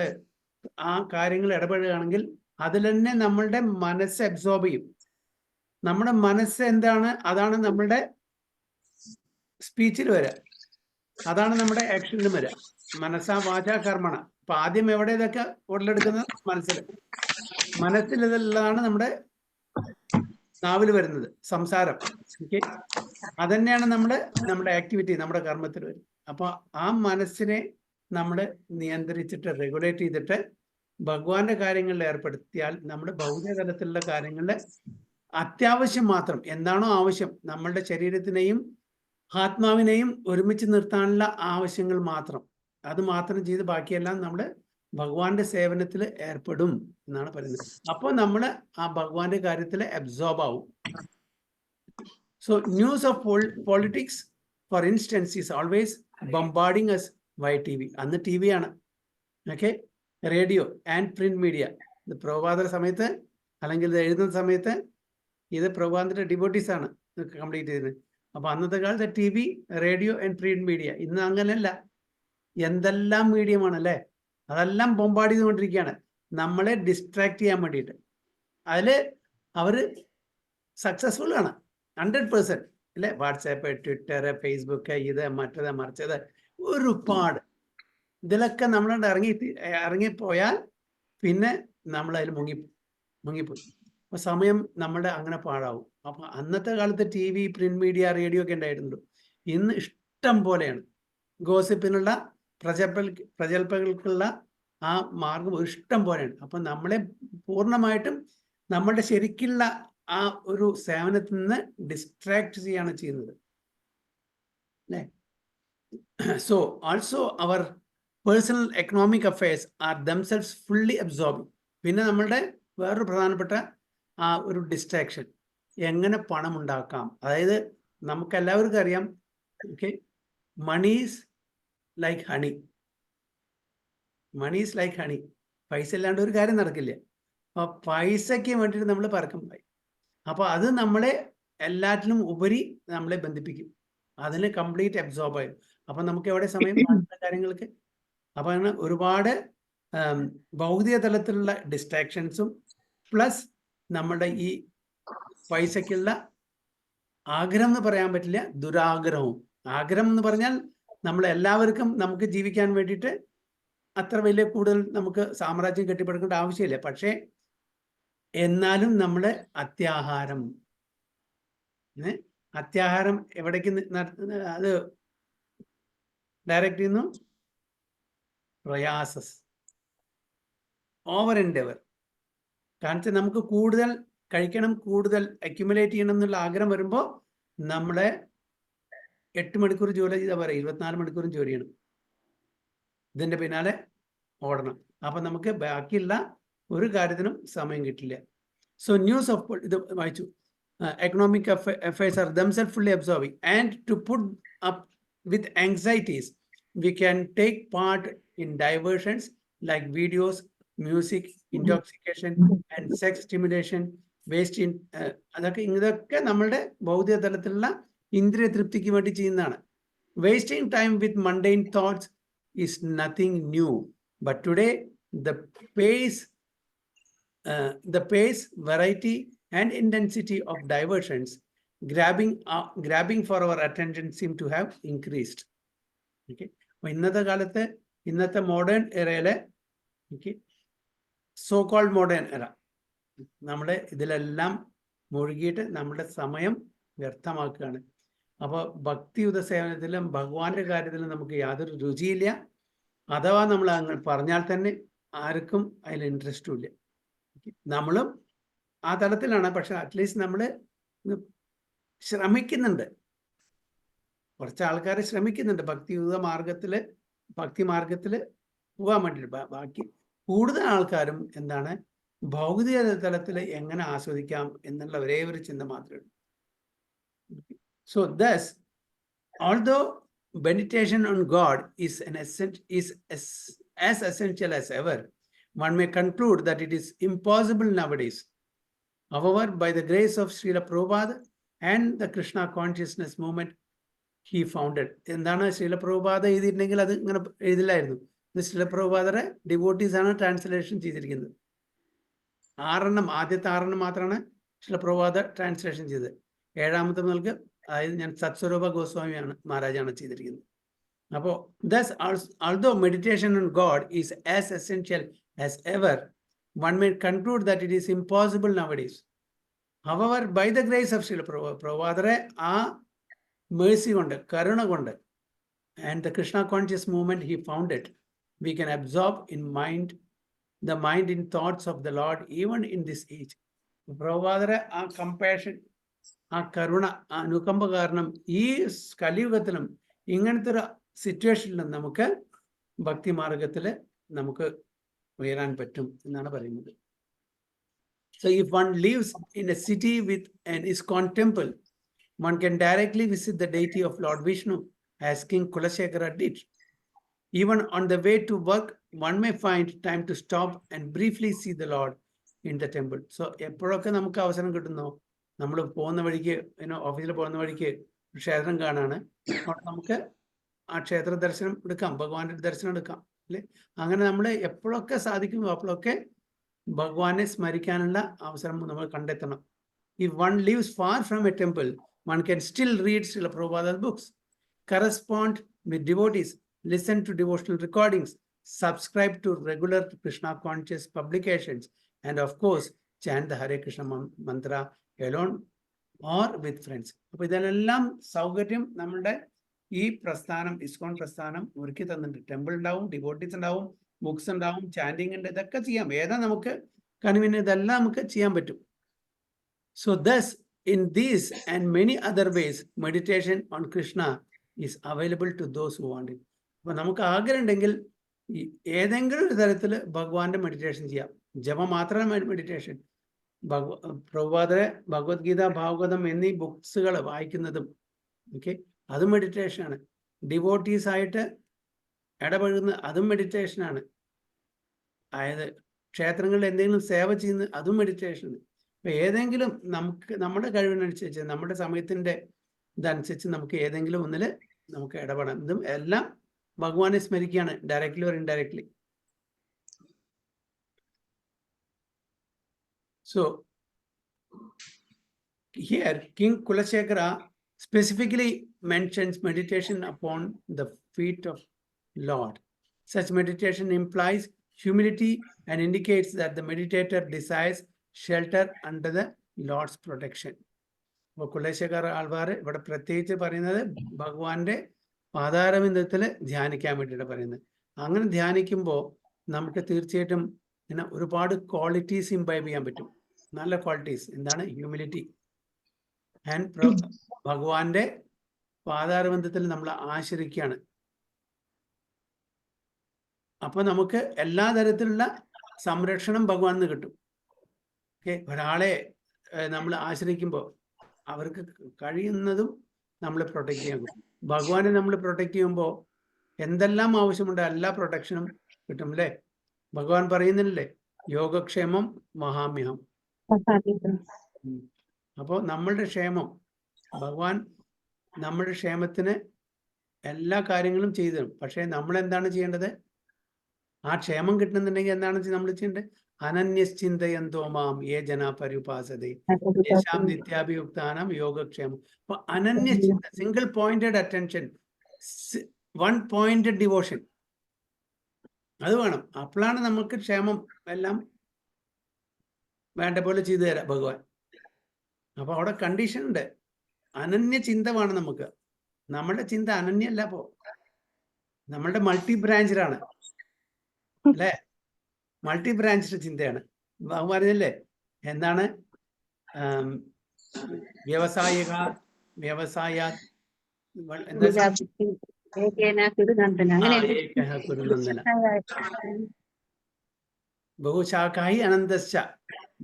ആ കാര്യങ്ങൾ ഇടപെടുകയാണെങ്കിൽ അതിൽ തന്നെ നമ്മളുടെ മനസ്സ് അബ്സോർബ് ചെയ്യും. നമ്മുടെ മനസ്സ് എന്താണ്, അതാണ് നമ്മളുടെ സ്പീച്ചിൽ വരിക, അതാണ് നമ്മുടെ ആക്ഷനിലും വരിക. മനസ്സാ വാച കർമ്മണ. അപ്പൊ ആദ്യം എവിടെ ഇതൊക്കെ ഉടലെടുക്കുന്നത്? മനസ്സിൽ ഇതെല്ലാം നമ്മുടെ നാവിൽ വരുന്നത്, സംസാരം. ഓക്കെ, അതന്നെയാണ് നമ്മുടെ ആക്ടിവിറ്റി, നമ്മുടെ കർമ്മത്തിൽ വരും. അപ്പൊ ആ മനസ്സിനെ നമ്മൾ നിയന്ത്രിച്ചിട്ട് റെഗുലേറ്റ് ചെയ്തിട്ട് ഭഗവാന്റെ കാര്യങ്ങളിൽ ഏർപ്പെടുത്തിയാൽ നമ്മുടെ ഭൗതിക തലത്തിലുള്ള കാര്യങ്ങളിൽ അത്യാവശ്യം മാത്രം എന്താണോ ആവശ്യം, നമ്മളുടെ ശരീരത്തിനെയും ആത്മാവിനെയും ഒരുമിച്ച് നിർത്താനുള്ള ആവശ്യങ്ങൾ മാത്രം, അത് മാത്രം ചെയ്ത് ബാക്കിയെല്ലാം നമ്മൾ ഭഗവാന്റെ സേവനത്തിൽ ഏർപ്പെടും എന്നാണ് പറയുന്നത്. അപ്പോൾ നമ്മൾ ആ ഭഗവാന്റെ കാര്യത്തിൽ അബ്സോർബ് ആവും. So news of politics for instance is always bombarding us via T V. അന്ന് ടി വി ആണ്, okay, radio and print media. ഇത് പ്രഭാതര സമയത്ത് അല്ലെങ്കിൽ ഇത് എഴുതുന്ന സമയത്ത് ഇത് പ്രഭാതത്തിന്റെ ഡിവോട്ടീസ് ആണ് കംപ്ലീറ്റ് ചെയ്തത്. അപ്പൊ അന്നത്തെ കാലത്ത് T V, radio and print media. ഇന്ന് അങ്ങനെയല്ല, എന്തെല്ലാം മീഡിയമാണ് അല്ലേ, അതെല്ലാം ബോംബാർഡ് ചെയ്തുകൊണ്ടിരിക്കുകയാണ് നമ്മളെ ഡിസ്ട്രാക്ട് ചെയ്യാൻ വേണ്ടിയിട്ട്. അതില് അവര് സക്സസ്ഫുൾ ആണ് 100% അല്ലെ. വാട്സാപ്പ്, ട്വിറ്റർ, ഫേസ്ബുക്ക്, ഇത് മറ്റത് മറിച്ചത് ഒരുപാട്. ഇതിലൊക്കെ നമ്മളോട് ഇറങ്ങിപ്പോയാൽ പിന്നെ നമ്മൾ അതിൽ മുങ്ങിപ്പോയി. അപ്പൊ സമയം നമ്മുടെ അങ്ങനെ പാഴാവും. അപ്പൊ അന്നത്തെ കാലത്ത് T V, print media, radio ഒക്കെ ഉണ്ടായിരുന്നു. ഇന്ന് ഇഷ്ടം പോലെയാണ്. ഗോസിപ്പിനുള്ള പ്രജൽപ്പകൾക്കുള്ള ആ മാർഗം ഇഷ്ടം പോലെയാണ്. അപ്പൊ നമ്മളെ പൂർണ്ണമായിട്ടും നമ്മളുടെ ശരിക്കുള്ള ആ ഒരു സേവനത്തിൽ നിന്ന് ഡിസ്ട്രാക്ട് ചെയ്യാണ് ചെയ്യുന്നത് അല്ലേ. സോ ആൾസോ അവർ personal economic affairs are themselves fully absorbing. പിന്നെ നമ്മളുടെ വേറൊരു പ്രധാനപ്പെട്ട ആ ഒരു ഡിസ്ട്രാക്ഷൻ, എങ്ങനെ പണം ഉണ്ടാക്കാം. അതായത് നമുക്ക് എല്ലാവർക്കും അറിയാം, okay, money is like honey. Money is like honey. പൈസ ഇല്ലാണ്ട് ഒരു കാര്യം നടക്കില്ല. അപ്പൊ പൈസയ്ക്ക് വേണ്ടിയിട്ട് നമ്മൾ പറക്കും പോയി. അപ്പൊ അത് നമ്മളെ എല്ലാറ്റിലും ഉപരി നമ്മളെ ബന്ധിപ്പിക്കും, അതിന് കംപ്ലീറ്റ് അബ്സോർബ് ആയി. അപ്പൊ നമുക്ക് എവിടെ സമയം കാര്യങ്ങൾക്ക്. അപ്പൊ അങ്ങനെ ഒരുപാട് ഭൗതിക തലത്തിലുള്ള ഡിസ്ട്രാക്ഷൻസും പ്ലസ് നമ്മളുടെ ഈ പൈസക്കുള്ള ആഗ്രഹം എന്ന് പറയാൻ പറ്റില്ല, ദുരാഗ്രഹവും. ആഗ്രഹം എന്ന് പറഞ്ഞാൽ നമ്മളെല്ലാവർക്കും നമുക്ക് ജീവിക്കാൻ വേണ്ടിയിട്ട് അത്ര വലിയ കൂടുതൽ നമുക്ക് സാമ്രാജ്യം കെട്ടിപ്പടുക്കേണ്ട ആവശ്യമില്ല. പക്ഷേ എന്നാലും നമ്മുടെ അത്യാഹാരം എവിടേക്ക് അത് ഡയറക്റ്റ് ചെയ്യുന്നു? പ്രയാസസ്, ഓവർ എൻഡെവർ. കാരണം നമുക്ക് കൂടുതൽ കഴിക്കണം, കൂടുതൽ അക്യുമുലേറ്റ് ചെയ്യണം എന്നുള്ള ആഗ്രഹം വരുമ്പോൾ നമ്മളെ 8 മണിക്കൂർ ജോലി ചെയ്താൽ പറയാം, 24 മണിക്കൂറും ജോലി ചെയ്യണം, ഇതിന്റെ പിന്നാലെ ഓടണം. അപ്പൊ നമുക്ക് ബാക്കിയുള്ള ഒരു കാര്യത്തിനും സമയം കിട്ടില്ല. സോ ന്യൂസ് ഓഫ് ഇത് വായിച്ചു. Economic affairs are themselves fully absorbing, and to put up with anxieties we can take part in diversions like videos, music, intoxication and sex stimulation, waste in ഇതൊക്കെ നമ്മളുടെ ഭൗതിക തലത്തിലുള്ള ഇന്ദ്രിയ തൃപ്തിക്ക് വേണ്ടി ചെയ്യുന്നതാണ്. Wasting time with mundane thoughts is nothing new, but today the pace, variety and intensity of diversions grabbing for our attention seem to have increased. Okay, ഇന്നത്തെ കാലത്ത്, ഇന്നത്തെ മോഡേൺ എറയിലെ, സോ കോൾഡ് മോഡേൺ എറ, നമ്മുടെ ഇതിലെല്ലാം മുഴുകിയിട്ട് നമ്മുടെ സമയം വ്യർത്ഥമാക്കുകയാണ്. അപ്പോൾ ഭക്തിയുത സേവനത്തിലും ഭഗവാന്റെ കാര്യത്തിലും നമുക്ക് യാതൊരു രുചിയില്ല. അഥവാ നമ്മൾ അങ്ങനെ പറഞ്ഞാൽ തന്നെ ആർക്കും അതിൽ ഇൻട്രസ്റ്റും ഇല്ല. നമ്മളും ആ തലത്തിലാണ്. പക്ഷെ അറ്റ്ലീസ്റ്റ് നമ്മൾ ശ്രമിക്കുന്നുണ്ട്, കുറച്ച് ആൾക്കാർ ശ്രമിക്കുന്നുണ്ട് ഭക്തി മാർഗത്തിൽ പോകാൻ വേണ്ടിയിട്ട് ബാക്കി കൂടുതൽ ആൾക്കാരും എന്താണ് ഭൗതിക തലത്തിൽ എങ്ങനെ ആസ്വദിക്കാം എന്നുള്ള ഒരേ ഒരു ചിന്ത മാത്രമേ ഉള്ളൂ. So thus although meditation on God is as essential as ever, one may conclude that it is impossible nowadays. However, by the grace of Srila Prabhupada and the Krishna consciousness movement he founded. എന്താണ് ശ്രീല പ്രഭുപാദ എഴുതിയിട്ടുണ്ടെങ്കിൽ അത് ഇങ്ങനെ എഴുതില്ലായിരുന്നു. ഇത് Srila പ്രഭുപാദയുടെ devotees ആണ് translation ചെയ്തിരിക്കുന്നത്. ആദ്യത്തെ 6 മാത്രമാണ് Srila Prabhupada translation ചെയ്തത്. 7ാമത്തെ മുതൽക്ക് അതായത് ഞാൻ സത്സ്വരൂപ ഗോസ്വാമിയാണ് മഹാരാജാണ് ചെയ്തിരിക്കുന്നത്. അപ്പോൾ thus although meditation on God is as essential as ever, one may conclude that it is impossible nowadays. However, by the grace of Srila Prabhupada ആ mercy കൊണ്ട് കരുണ കൊണ്ട് and the Krishna conscious movement he founded, we can absorb the mind in thoughts of the Lord even in this age. പ്രഭുപാദരെ ആ compassion, ആ കരുണ, ആ അനുകമ്പ കാരണം ഈ കലിയുഗത്തിലും ഇങ്ങനത്തെ ഒരു സിറ്റുവേഷനിലും നമുക്ക് ഭക്തിമാർഗത്തിൽ നമുക്ക് ഉയരാൻ പറ്റും എന്നാണ് പറയുന്നത്. So if one lives in a city with an ISKCON temple, one can directly visit the deity of Lord Vishnu as King Kulashekara did. Even on the way to work, one may find time to stop and briefly see the Lord in the temple. So എപ്പോഴൊക്കെ നമുക്ക് അവസരം കിട്ടുന്നോ, നമ്മൾ പോകുന്ന വഴിക്ക് ഓഫീസിൽ പോകുന്ന വഴിക്ക് ക്ഷേത്രം കാണാണ്, നമുക്ക് ആ ക്ഷേത്ര ദർശനം എടുക്കാം, ഭഗവാന്റെ ദർശനം എടുക്കാം അല്ലെ. അങ്ങനെ നമ്മൾ എപ്പോഴൊക്കെ സാധിക്കുമോ അപ്പോഴൊക്കെ ഭഗവാനെ സ്മരിക്കാനുള്ള അവസരം നമ്മൾ കണ്ടെത്തണം. If one lives far from a temple, one can still read Srila Prabhupada's books, correspond with devotees, listen to devotional recordings, subscribe to regular Krishna conscious publications, and of course chant the Hare Krishna mantra alone or with friends. അപ്പോൾ ഇതിനെല്ലാം സൗകര്യം നമ്മുടെ ഈ പ്രസ്ഥാനം, ഇസ്കോൺ പ്രസ്ഥാനം ഒരുക്കി തന്നിട്ടുണ്ട്. Temple ഉണ്ടാവും, ഡിവോട്ടീസ് ഉണ്ടാവും, ബുക്സ് ഉണ്ടാവും, ചാൻഡിങ് ഉണ്ട്, ഇതൊക്കെ ചെയ്യാം. ഏതാ നമുക്ക് കൺവീനിയന്റ് ഇതെല്ലാം നമുക്ക് ചെയ്യാൻ പറ്റും. So thus in these and many other ways meditation on Krishna is available to those who want it. അപ്പോൾ നമുക്ക് ആഗ്രഹം ഉണ്ടെങ്കിൽ ഏതെങ്കിലും ഒരു തരത്തിൽ ഭഗവാന്റെ മെഡിറ്റേഷൻ ചെയ്യാം. ജപം മാത്രമല്ല മെഡിറ്റേഷൻ. പ്രഭുപാദരെ ഭഗവത്ഗീത, ഭാഗവതം എന്നീ ബുക്സുകൾ വായിക്കുന്നതും അതും മെഡിറ്റേഷനാണ്. ഡിവോട്ടീസ് ആയിട്ട് ഇടപഴകുന്ന അതും മെഡിറ്റേഷനാണ്. അതായത് ക്ഷേത്രങ്ങളിൽ എന്തെങ്കിലും സേവ ചെയ്യുന്ന അതും മെഡിറ്റേഷനാണ്. അപ്പൊ ഏതെങ്കിലും നമുക്ക് നമ്മുടെ കഴിവിനനുസരിച്ച്, നമ്മുടെ സമയത്തിന്റെ ഇതനുസരിച്ച് നമുക്ക് ഏതെങ്കിലും ഒന്നിൽ നമുക്ക് ഇടപെടാം. ഇതും എല്ലാം ഭഗവാനെ സ്മരിക്കുകയാണ്, directly or indirectly. So here King Kulashekara specifically mentions meditation upon the feet of Lord. Such meditation implies humility and indicates that the meditator desires shelter under the Lord's protection. അപ്പോൾ കുലശേഖര ആൾവാർ ഇവിടെ പ്രത്യേകിച്ച് പറയുന്നത് ഭഗവാന്റെ പാതാരവിന്ദത്തിൽ ധ്യാനിക്കാൻ വേണ്ടിയിട്ട് പറയുന്നത്. അങ്ങനെ ധ്യാനിക്കുമ്പോൾ നമുക്ക് തീർച്ചയായിട്ടും ഒരുപാട് ക്വാളിറ്റീസ് ഇംബൈബ് ചെയ്യാൻ പറ്റും. നല്ല ക്വാളിറ്റീസ് എന്താണ്? ഹ്യൂമിലിറ്റി ആൻഡ് ഭഗവാന്റെ പാതാരബന്ധത്തിൽ നമ്മൾ ആശ്രയിക്കുകയാണ്. അപ്പൊ നമുക്ക് എല്ലാ തരത്തിലുള്ള സംരക്ഷണം ഭഗവാൻ നിന്ന് കിട്ടും. ഒരാളെ നമ്മൾ ആശ്രയിക്കുമ്പോൾ അവർക്ക് കഴിയുന്നതും നമ്മൾ പ്രൊട്ടക്ട് ചെയ്യാൻ പറ്റും. ഭഗവാനെ നമ്മൾ പ്രൊട്ടക്ട് ചെയ്യുമ്പോൾ എന്തെല്ലാം ആവശ്യമുണ്ട് എല്ലാ പ്രൊട്ടക്ഷനും കിട്ടും അല്ലേ. ഭഗവാൻ പറയുന്നില്ലേ, യോഗക്ഷേമം മഹാമ്യഹം. അപ്പോൾ നമ്മളുടെ ക്ഷേമം, ഭഗവാൻ നമ്മുടെ ക്ഷേമത്തിന് എല്ലാ കാര്യങ്ങളും ചെയ്തു തരും. പക്ഷേ നമ്മൾ എന്താണ് ചെയ്യേണ്ടത്? ആ ക്ഷേമം കിട്ടുന്നുണ്ടെങ്കിൽ എന്താണ് നമ്മൾ ചെയ്യേണ്ടത്? അനന്യശ്ചിന്തയന്തോ മാം യേ ജനാ പര്യുപാസതേ യേശാം നിത്യാഭിയുക്താനാം യോഗക്ഷേമം. അപ്പൊ അനന്യചിന്ത, single pointed attention, one pointed devotion, അത് വേണം. അപ്പോഴാണ് നമുക്ക് ക്ഷേമം എല്ലാം വേണ്ട പോലെ ചെയ്തു തരാം ഭഗവാൻ. അപ്പൊ അവിടെ കണ്ടീഷൻ ഉണ്ട്, അനന്യ ചിന്ത വേണം നമുക്ക്. നമ്മുടെ ചിന്ത അനന്യല്ല, അപ്പോ നമ്മളുടെ മൾട്ടി ബ്രാഞ്ചിലാണ് അല്ലേ, മൾട്ടി ബ്രാഞ്ച് ചിന്തയാണ്. ഭഗവാൻ പറഞ്ഞല്ലേ എന്താണ്? വ്യവസായ എന്താ ഏകേന കുരുനന്ദന അങ്ങനെ ഏകഃ കുരുനന്ദന. ബഹുശാഖാഹി അനന്തശ്ച.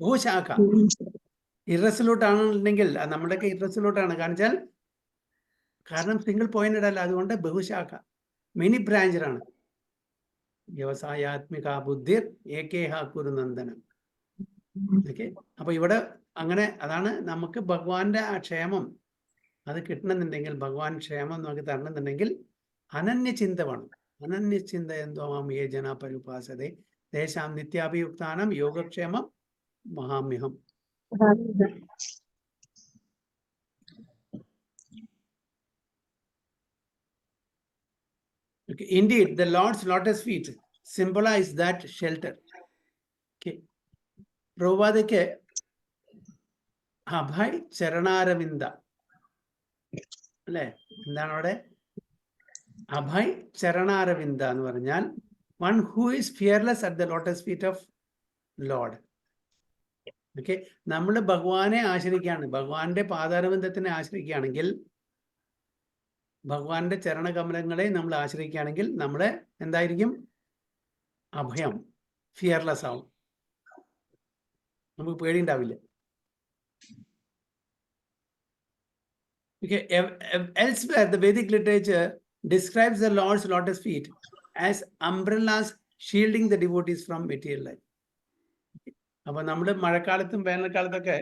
ബഹുശാഖ ഇറസലൂട്ട് ആണെന്നുണ്ടെങ്കിൽ നമ്മുടെയൊക്കെ ഇറസലൂട്ട് ആണ് കാണിച്ചാൽ, കാരണം സിംഗിൾ പോയിന്റഡ് അല്ല, അതുകൊണ്ട് ബഹുശാഖ മെനി ബ്രാഞ്ചാണ്. വ്യവസായാത്മിക ബുദ്ധിർ ഏകേഹ കുരുനന്ദനം. ഓക്കെ, അപ്പൊ ഇവിടെ അങ്ങനെ അതാണ് നമുക്ക് ഭഗവാന്റെ ആ ക്ഷേമം അത് കിട്ടണമെന്നുണ്ടെങ്കിൽ, ഭഗവാൻ ക്ഷേമം നമുക്ക് തരണമെന്നുണ്ടെങ്കിൽ അനന്യചിന്ത വേണം. അനന്യചിന്ത എന്തോ മാം യേ ജന പരുപാസതേ തേഷാം നിത്യാഭിയുക്താനം യോഗക്ഷേമം മഹാമ്യഹം. Okay. Indeed, the Lord's lotus feet symbolize that shelter. Okay. പ്രഭുപാദയ്ക്ക് Abhay ചരണാരവിന്ദ അല്ലെ, എന്താണ് അവിടെ? അഭയ് ചരണാരവിന്ദ എന്ന് പറഞ്ഞാൽ one who is fearless at the lotus feet of Lord. Okay, നമ്മൾ ഭഗവാനെ ആശ്രയിക്കുകയാണ്, ഭഗവാന്റെ പാതാരവിന്ദത്തിനെ ആശ്രയിക്കുകയാണെങ്കിൽ, ഭഗവാന്റെ ചരണകമലങ്ങളെ നമ്മൾ ആശ്രയിക്കുകയാണെങ്കിൽ നമ്മളെ എന്തായിരിക്കും? അഭയം, ഫിയർലെസ് ആവും, നമുക്ക് പേടിയുണ്ടാവില്ല. Okay. Elsewhere, the Vedic literature describes the Lord's lotus feet as umbrellas shielding the devotees from material life. അപ്പൊ നമ്മുടെ മഴക്കാലത്തും വേനൽക്കാലത്തൊക്കെ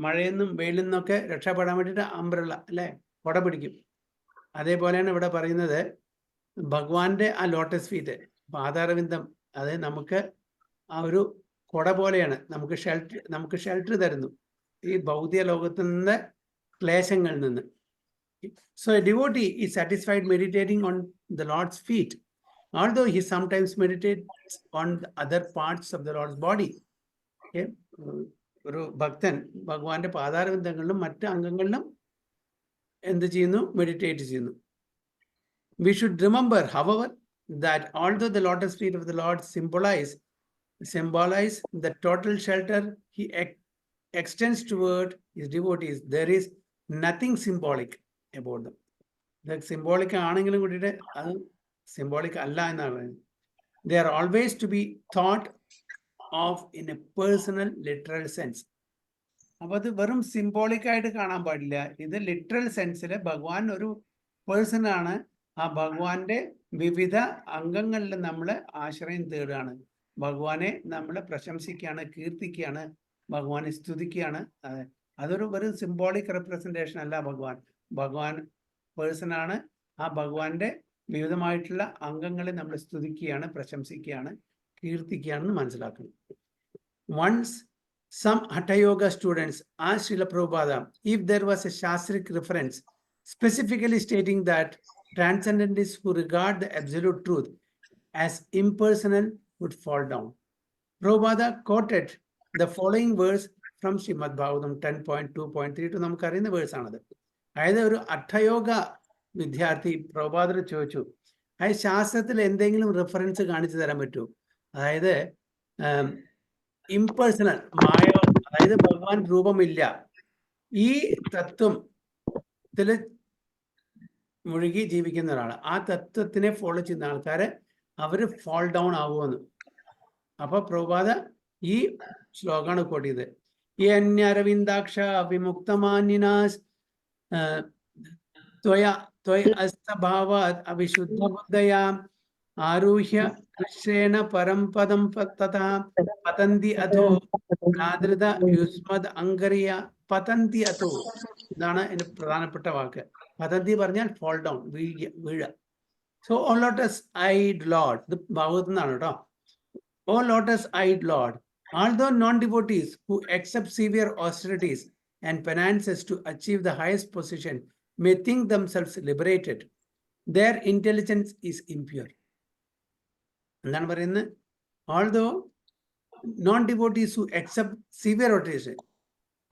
മഴയിൽ നിന്നും വെയിലിൽ നിന്നൊക്കെ രക്ഷപ്പെടാൻ വേണ്ടിയിട്ട് അംബ്രല്ല അല്ലെ, കൊട പിടിക്കും. അതേപോലെയാണ് ഇവിടെ പറയുന്നത് ഭഗവാന്റെ ആ ലോട്ടസ് ഫീറ്റ്, പാതാരവിന്ദം, അത് നമുക്ക് ആ ഒരു കൊട പോലെയാണ്, നമുക്ക് ഷെൽട്ടർ തരുന്നു ഈ ഭൗതിക ലോകത്തിൽ നിന്ന്, ക്ലേശങ്ങളിൽ നിന്ന്. So a devotee is satisfied meditating on the Lord's feet, although he sometimes meditates on the other parts of the Lord's body. Okay? ഒരു ഭക്തൻ ഭഗവാന്റെ പാതാരവിന്ദങ്ങളിലും മറ്റ് അംഗങ്ങളിലും എന്ത് ചെയ്യുന്നു? മെഡിറ്റേറ്റ് ചെയ്യുന്നു. We should remember, however, that although the lotus feet of the Lord symbolize the total shelter he extends toward his devotees, there is nothing symbolic about them. The symbolic ആണെങ്കിലും കൂടിയിട്ട് അത് symbolic അല്ല എന്നാണ് പറയുന്നത്. They are always to be thought of in a personal literal sense. അപ്പൊ അത് വെറും symbolic ആയിട്ട് കാണാൻ പാടില്ല. ഇത് ലിറ്ററൽ സെൻസിൽ ഭഗവാൻ ഒരു പേഴ്സൺ ആണ്. ആ ഭഗവാന്റെ വിവിധ അംഗങ്ങളിൽ നമ്മൾ ആശ്രയം തേടുകയാണ്, ഭഗവാനെ നമ്മൾ പ്രശംസിക്കുകയാണ്, കീർത്തിക്കുകയാണ്, ഭഗവാനെ സ്തുതിക്കുകയാണ്. അതൊരു വെറും സിംബോളിക് റെപ്രസെന്റേഷൻ അല്ല. ഭഗവാൻ പേഴ്സൺ ആണ്. ആ ഭഗവാന്റെ വിവിധമായിട്ടുള്ള അംഗങ്ങളെ നമ്മൾ സ്തുതിക്കുകയാണ്, പ്രശംസിക്കുകയാണ്, കീർത്തിക്കുകയാണെന്ന് മനസ്സിലാക്കണം. Once some Hatha Yoga students asked Srila Prabhupada if there was a Shastric reference specifically stating that transcendentalists who regard the absolute truth as impersonal would fall down. Prabhupada quoted the following verse from Srimad Bhagavatam 10.2.32. നമുക്കറിയുന്ന verse ആണത്. അതായത് ഒരു അഠയോഗ വിദ്യാർത്ഥി പ്രഭുപാദർ ചോദിച്ചു, അതായത് ശാസ്ത്രത്തിൽ എന്തെങ്കിലും reference കാണിച്ചു തരാൻ പറ്റുമോ? അതായത് ഇംപേഴ്സണൽ, അതായത് ഭഗവാൻ രൂപമില്ല, ഈ തത്വത്തിൽ മുഴുകി ജീവിക്കുന്ന ഒരാള്, ആ തത്വത്തിനെ ഫോളോ ചെയ്യുന്ന ആൾക്കാര് അവര് ഫോൾ ഡൗൺ ആവുമെന്ന്. അപ്പൊ പ്രഭുപാദ ഈ ശ്ലോകമാണ് കോട്ട് ചെയ്തത്. ഈ അന്യരവിന്ദാക്ഷ വിമുക്തമാന്യനാസ് അവിശുദ്ധ ബുദ്ധയാം ആരൂഹ്യ കൃഷ്ണേന പരംപദം തഥാ പതന്തി അധോ നാദൃത യുസ്മദ് അങ്കറിയ പതന്തി അധോ. ഇതാണ് എന്റെ പ്രധാനപ്പെട്ട വാക്ക്. പതന്തി പറഞ്ഞാൽ ഫോൾ ഡൗൺ, വീഴ. So O lotus eyed lord, ഇത് ഭാഗത്തു നിന്നാണ് കേട്ടോ. O lotus eyed lord, although non-devotees who accept severe austerities and penances to achieve the highest position may think themselves liberated, their intelligence is impure. എന്താണ് പറയുന്നത്? Although non-devotees who accept severe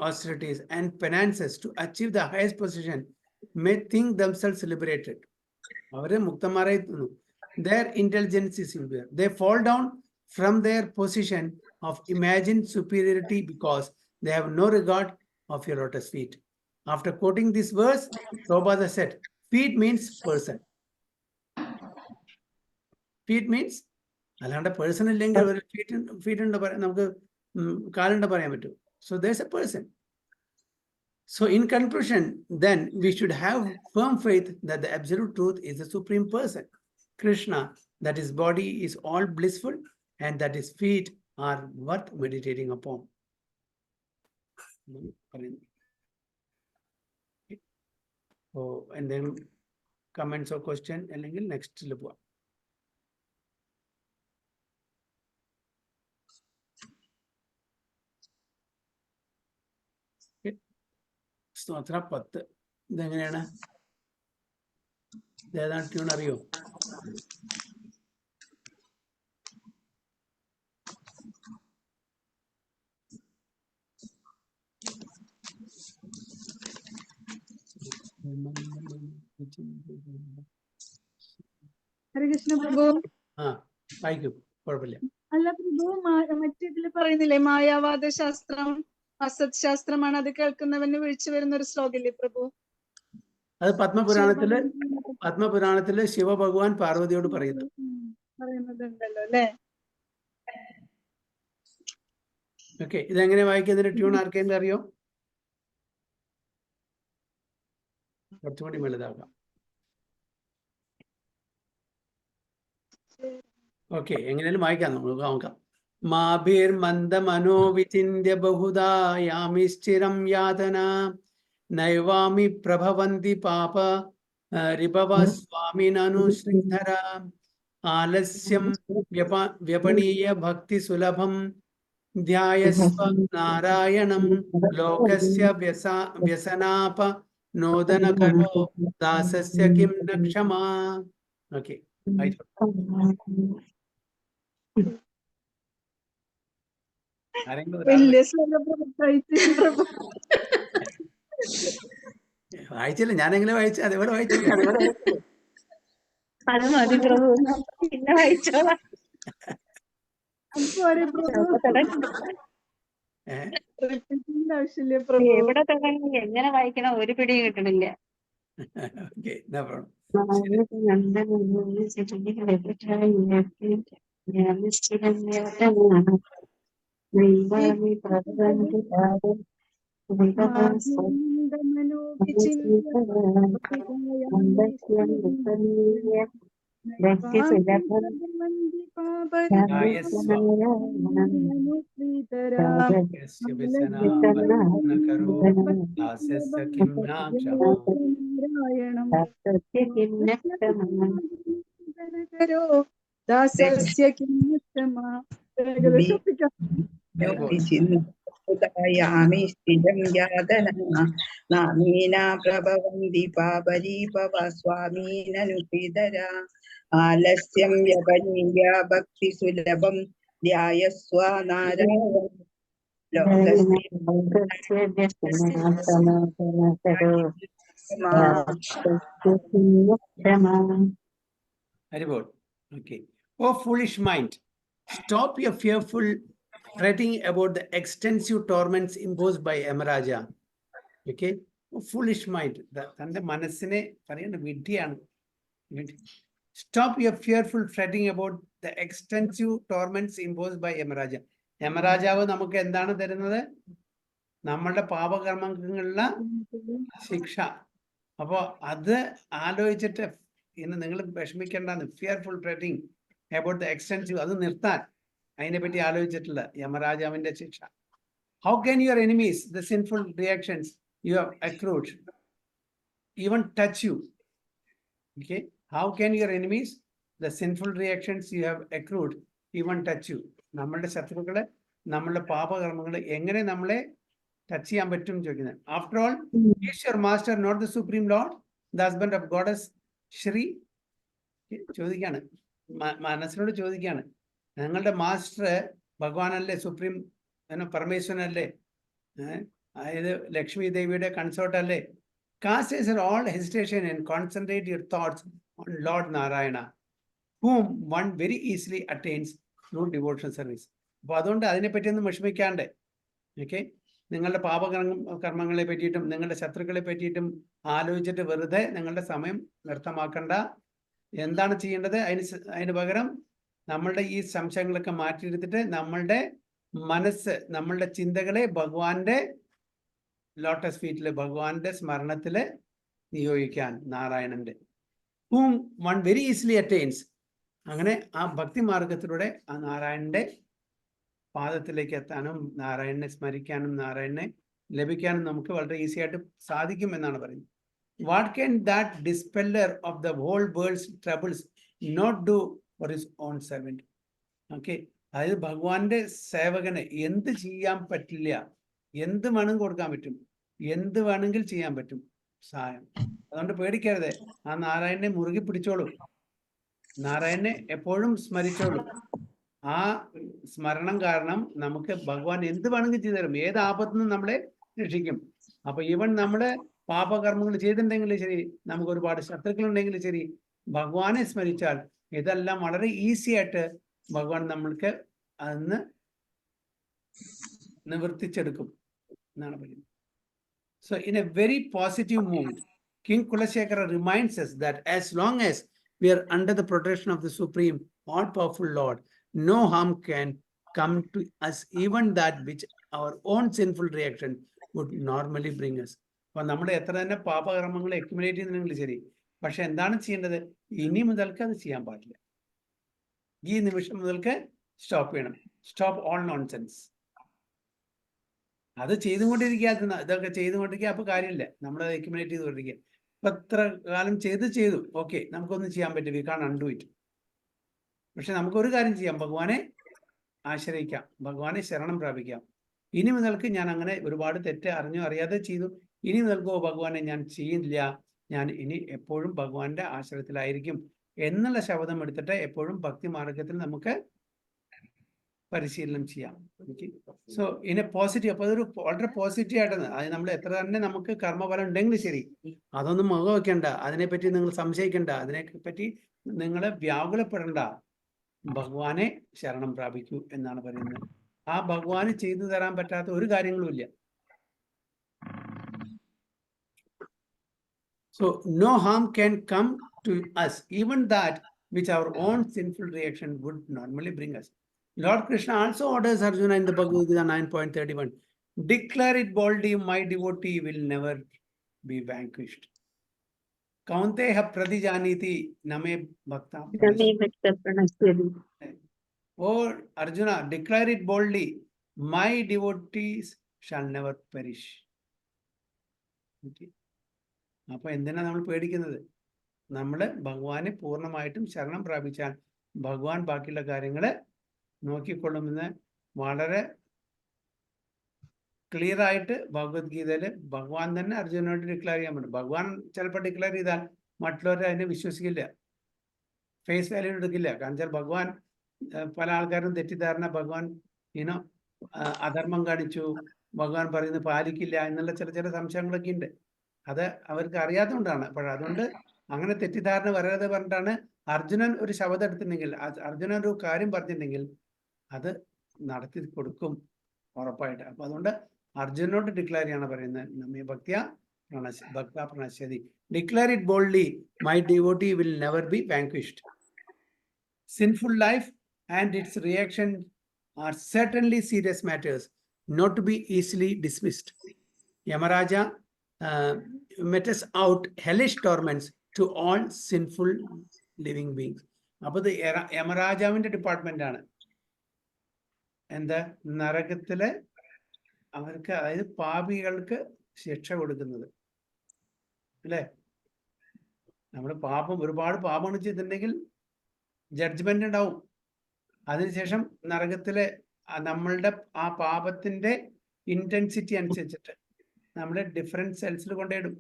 austerities and penances to achieve the highest position may think themselves liberated. അവരെ മുക്തന്മാരായി തോന്നുന്നു. Their intelligence is impure. They fall down from their position of imagined superiority because they have no regard of your lotus feet. After quoting this verse, Prabhupada said, feet means person. Feet means അല്ലാണ്ട് person ഇല്ലെങ്കിൽ ഒരു feet ഉണ്ട് നമുക്ക് കാലുണ്ട് പറയാൻ പറ്റും. So there's A person. So in conclusion, then we should have firm faith that the absolute truth is the supreme person, Krishna, that his body is all blissful and that his feet are worth meditating upon. Oh, and then comments or question, and next level. സ്തോത്ര 10 ഇതെങ്ങനെയാണ്? ഏതാണ് tune അറിയോ? ഹരികൃഷ്ണ പ്രഭു. വായിക്കും, കുഴപ്പമില്ല. അല്ല പ്രഭു, മറ്റേതില് പറയുന്നില്ലേ മായാവാദ ശാസ്ത്രം അസത് ശാസ്ത്രമാണ്, അത് കേൾക്കുന്നവന് വീഴ്ച വരുന്ന ഒരു ശ്ലോകല്ലേ പ്രഭു? അത് പത്മപുരാണത്തില് ശിവഭഗവാൻ പാർവതിയോട് പറയുന്നുണ്ടല്ലോ അല്ലേ? ഓക്കെ, ഇതെങ്ങനെ വായിക്കുന്നതിന്റെ ട്യൂൺ ആർക്കെങ്കിലും അറിയോ? കുറച്ചുകൂടി വലുതാക്കാം. ഓക്കെ, എങ്ങനെയാലും വായിക്കാം, നമുക്ക് നോക്കാം. മാഭിർ മന്ദമനോ വിചിന്യ ബഹുധാ യാമിശ്ചിരം യാതന നൈവാമി പ്രഭവന്തി പാപ രിഭവ സ്വാമിനനുശ്രീധര ആലസ്യം വ്യപണീയ ഭക്തി സുലഭം ധ്യായസ്വ നാരായണം ലോകസ്യ വ്യസനാപ നോദനകരോ ദാസസ്യ കിം ന ക്ഷമാ. ഓക്കെ, വായിച്ചില്ല, ഞാനെങ്ങനെ വായിച്ചു അതേപോലെ വായിച്ചില്ല. അത് മതി പ്രഭു, പിന്നെ വായിച്ചോളാം. എവിടെ തുടങ്ങി എങ്ങനെ വായിക്കണം ഒരു പിടി കിട്ടണില്ല. യാമി സ്ഥിരം യാതന നാമീനാ പ്രഭവന്തി പാപരീപവ സ്വാമീനനുപീതര ആലസ്യം വ്യപനീയ ഭക്തി സുലഭം ധ്യായസ്വ Narayana Okay. Oh foolish mind, stop your fearful fretting about the extensive torments imposed by Yamaraja. Okay. Oh foolish mind, തന്റെ മനസ്സിനെ പറയേണ്ട വിഡ്ഢിയാണ്. Stop your fearful fretting about the extensive torments imposed by Yamaraja. യമരാജാവ് നമുക്ക് എന്താണ് തരുന്നത്? നമ്മളുടെ പാപകർമ്മങ്ങളിലുള്ള ശിക്ഷ. അപ്പോ അത് ആലോചിച്ചിട്ട് ഇന്ന് നിങ്ങൾ വിഷമിക്കേണ്ടെന്ന്. ഫിയർഫുൾ ഫ്രെറ്റിംഗ് അബൌട്ട് ദ എക്സ്റ്റെൻസീവ്, അത് നിർത്താൻ അതിനെപ്പറ്റി ആലോചിച്ചിട്ടില്ല യമരാജാവിന്റെ ശിക്ഷ. How can your enemies the sinful reactions you have accrued even touch U? Okay, how can your enemies the sinful reactions you have accrued even touch U? നമ്മളുടെ ശത്രുക്കളെ, നമ്മളുടെ പാപകർമ്മങ്ങൾ എങ്ങനെ നമ്മളെ touch ചെയ്യാൻ പറ്റും ചോദിക്കുന്നത്. After all is your master not the supreme lord, the husband of goddess Shri? ചോദിക്കാണ്, മനസ്സിനോട് ചോദിക്കാണ്. ഞങ്ങളുടെ മാസ്റ്റർ ഭഗവാനല്ലേ, സുപ്രീം പരമേശ്വരനല്ലേ, അതായത് ലക്ഷ്മി ദേവിയുടെ കൺസോർട്ട് അല്ലേ? Caste all hesitation and concentrate your thoughts on Lord Narayana, whom one very easily attains through devotional service. അപ്പോൾ അതുകൊണ്ട് അതിനെപ്പറ്റിയൊന്നും വിഷമിക്കാണ്ട്, okay, നിങ്ങളുടെ പാപകർമ്മങ്ങളെ പറ്റിയിട്ടും നിങ്ങളുടെ ശത്രുക്കളെ പറ്റിയിട്ടും ആലോചിച്ചിട്ട് വെറുതെ നിങ്ങളുടെ സമയം വ്യർത്ഥമാക്കണ്ട. എന്താണ് ചെയ്യേണ്ടത്? അതിന് പകരം നമ്മളുടെ ഈ സംശയങ്ങളൊക്കെ മാറ്റിയെടുത്തിട്ട് നമ്മളുടെ മനസ്സ്, നമ്മളുടെ ചിന്തകളെ ഭഗവാന്റെ ലോട്ടസ് ഫീറ്റില്, ഭഗവാന്റെ സ്മരണത്തില് നിയോഗിക്കാൻ, നാരായണന്റെ whom one very easily attains. അങ്ങനെ ആ ഭക്തി മാർഗത്തിലൂടെ ആ നാരായണന്റെ പാദത്തിലേക്ക് എത്താനും നാരായണനെ സ്മരിക്കാനും നാരായണനെ ലഭിക്കാനും നമുക്ക് വളരെ ഈസി ആയിട്ട് സാധിക്കും എന്നാണ് പറയുന്നത്. What can that dispeller of the whole world's troubles not do for his own servant? Okay, അതായത് ഭഗവാന്റെ സേവകന് എന്ത് ചെയ്യാൻ പറ്റില്ല? എന്ത് വേണമെങ്കിൽ കൊടുക്കാൻ പറ്റും, എന്ത് വേണമെങ്കിൽ ചെയ്യാൻ പറ്റും സഹായം. അതുകൊണ്ട് പേടിക്കരുത്, ആ നാരായണനെ മുറുകി പിടിച്ചോളൂ, നാരായണനെ എപ്പോഴും സ്മരിച്ചോളൂ. ആ സ്മരണം കാരണം നമുക്ക് ഭഗവാൻ എന്ത് വേണമെങ്കിൽ ചെയ്തു തരും, ഏത് ആപത്തു നിന്നും നമ്മളെ രക്ഷിക്കും. അപ്പൊ ഈവൻ നമ്മള് പാപകർമ്മങ്ങൾ ചെയ്തിട്ടുണ്ടെങ്കിലും ശരി, നമുക്ക് ഒരുപാട് ശത്രുക്കൾ ഉണ്ടെങ്കിലും ശരി, ഭഗവാനെ സ്മരിച്ചാൽ ഇതെല്ലാം വളരെ ഈസി ആയിട്ട് ഭഗവാൻ നമ്മൾക്ക് അന്ന് നിവർത്തിച്ചെടുക്കും എന്നാണ് പറയുന്നത്. So in a very positive mood, King Kulashekara reminds us that as long as we are under the protection of the Supreme, all-powerful Lord, no harm can come to us, even that which our own sinful reaction would normally bring us. അപ്പോൾ നമ്മൾ എത്ര തന്നെ പാപകർമ്മങ്ങൾ accumulate ചെയ്യുന്നുണ്ടെങ്കിലും ശരി, പക്ഷെ എന്താണ് ചെയ്യേണ്ടത്? ഇനി മുതൽക്ക് അത് ചെയ്യാൻ പാടില്ല. ഈ നിമിഷം മുതൽക്ക് സ്റ്റോപ്പ് ചെയ്യണം. Stop all nonsense. അത് ചെയ്തുകൊണ്ടിരിക്കുക, ഇതൊക്കെ ചെയ്തുകൊണ്ടിരിക്കുക, അപ്പൊ കാര്യമില്ല. നമ്മളത് അക്യുമുലേറ്റ് ചെയ്തുകൊണ്ടിരിക്കുക. ഇപ്പൊ എത്ര കാലം ചെയ്തു ഓക്കെ, നമുക്കൊന്നും ചെയ്യാൻ പറ്റും, വി കാൺ അൺഡു ഇറ്റ്. പക്ഷെ നമുക്കൊരു കാര്യം ചെയ്യാം, ഭഗവാനെ ആശ്രയിക്കാം, ഭഗവാനെ ശരണം പ്രാപിക്കാം. ഇനി മുതൽക്ക് ഞാൻ അങ്ങനെ ഒരുപാട് തെറ്റ് അറിഞ്ഞോ അറിയാതെ ചെയ്തു, ഇനി മുതൽക്കോ ഭഗവാനെ ഞാൻ ചെയ്യില്ല, ഞാൻ ഇനി എപ്പോഴും ഭഗവാന്റെ ആശ്രയത്തിലായിരിക്കും എന്നുള്ള ശബ്ദം എടുത്തിട്ട് എപ്പോഴും ഭക്തി മാർഗത്തിൽ നമുക്ക് പരിശീലനം ചെയ്യാം. സോ ഇൻ എ പോസിറ്റീവ്, അപ്പൊ അതൊരു വളരെ പോസിറ്റീവ് ആയിട്ടാണ്. അത് നമ്മൾ എത്ര തന്നെ നമുക്ക് കർമ്മഫലം ഉണ്ടെങ്കിലും ശരി, അതൊന്നും മുഖം വെക്കണ്ട, അതിനെപ്പറ്റി നിങ്ങൾ സംശയിക്കണ്ട, അതിനെപ്പറ്റി നിങ്ങൾ വ്യാകുലപ്പെടണ്ട. ഭഗവാനെ ശരണം പ്രാപിക്കൂ എന്നാണ് പറയുന്നത്. ആ ഭഗവാന് ചെയ്തു തരാൻ പറ്റാത്ത ഒരു കാര്യങ്ങളും ഇല്ല. So no harm can come to us, even that which our own sinful reaction would normally bring us. Lord Krishna also orders Arjuna in the Bhagavad Gita 9.31, declare it boldly, my devotee will never be vanquished. Kaunteya pradijaniti name bhakta. Oh Arjuna, declare it boldly, my devotees shall never perish. Okay. അപ്പൊ എന്തിനാ നമ്മൾ പേടിക്കുന്നത്? നമ്മള് ഭഗവാനെ പൂർണ്ണമായിട്ടും ശരണം പ്രാപിച്ചാൽ ഭഗവാൻ ബാക്കിയുള്ള കാര്യങ്ങള് നോക്കിക്കൊള്ളുമെന്ന് വളരെ ക്ലിയർ ആയിട്ട് ഭഗവത്ഗീതയില് ഭഗവാൻ തന്നെ അർജുനോട് ഡിക്ലെയർ ചെയ്യാൻ പറ്റും. ഭഗവാൻ ചിലപ്പോൾ ഡിക്ലെയർ ചെയ്താൽ മറ്റുള്ളവർ അതിനെ വിശ്വസിക്കില്ല, ഫേസ് വാല്യൂ എടുക്കില്ല. കാരണം വെച്ചാൽ ഭഗവാൻ, പല ആൾക്കാരും തെറ്റിദ്ധാരണ ഭഗവാൻ അധർമ്മം കാണിച്ചു, ഭഗവാൻ പറയുന്നത് പാലിക്കില്ല എന്നുള്ള ചില സംശയങ്ങളൊക്കെ ഉണ്ട്. അത് അവർക്ക് അറിയാത്തതുകൊണ്ടാണ്. അപ്പോൾ അതുകൊണ്ട് അങ്ങനെ തെറ്റിദ്ധാരണ വരാതെ പറഞ്ഞിട്ടാണ് അർജുനൻ ഒരു ശബ്ദം എടുത്തിട്ടുണ്ടെങ്കിൽ, അർജുനൻ ഒരു കാര്യം പറഞ്ഞിട്ടുണ്ടെങ്കിൽ അത് നടത്തി കൊടുക്കും ഉറപ്പായിട്ട്. അപ്പൊ അതുകൊണ്ട് അർജുനോട് ഡിക്ലെയർ ചെയ്യാണ് പറയുന്നത്, നമ്മെ ഭക്ത പ്രണശ്യതി, declare it boldly, my devotee will never be vanquished. Sinful life and its reaction are certainly serious matters, not to be easily dismissed. Yamaraja metes out hellish torments to all sinful living beings. അപ്പോൾ ഇത് യമരാജാവിന്റെ department ആണ്. എന്താ? നരകത്തിലെ അവർക്ക്, അതായത് പാപികൾക്ക് ശിക്ഷ കൊടുക്കുന്നത് അല്ലേ? നമ്മുടെ ഒരുപാട് പാപങ്ങൾ ചെയ്തിട്ടുണ്ടെങ്കിൽ ജഡ്ജ്മെന്റ് ഉണ്ടാവും. അതിനുശേഷം നരകത്തിലെ നമ്മളുടെ ആ പാപത്തിന്റെ ഇന്റൻസിറ്റി അനുസരിച്ചിട്ട് നമ്മളെ ഡിഫറെന്റ് സെൽസിൽ കൊണ്ടിടും.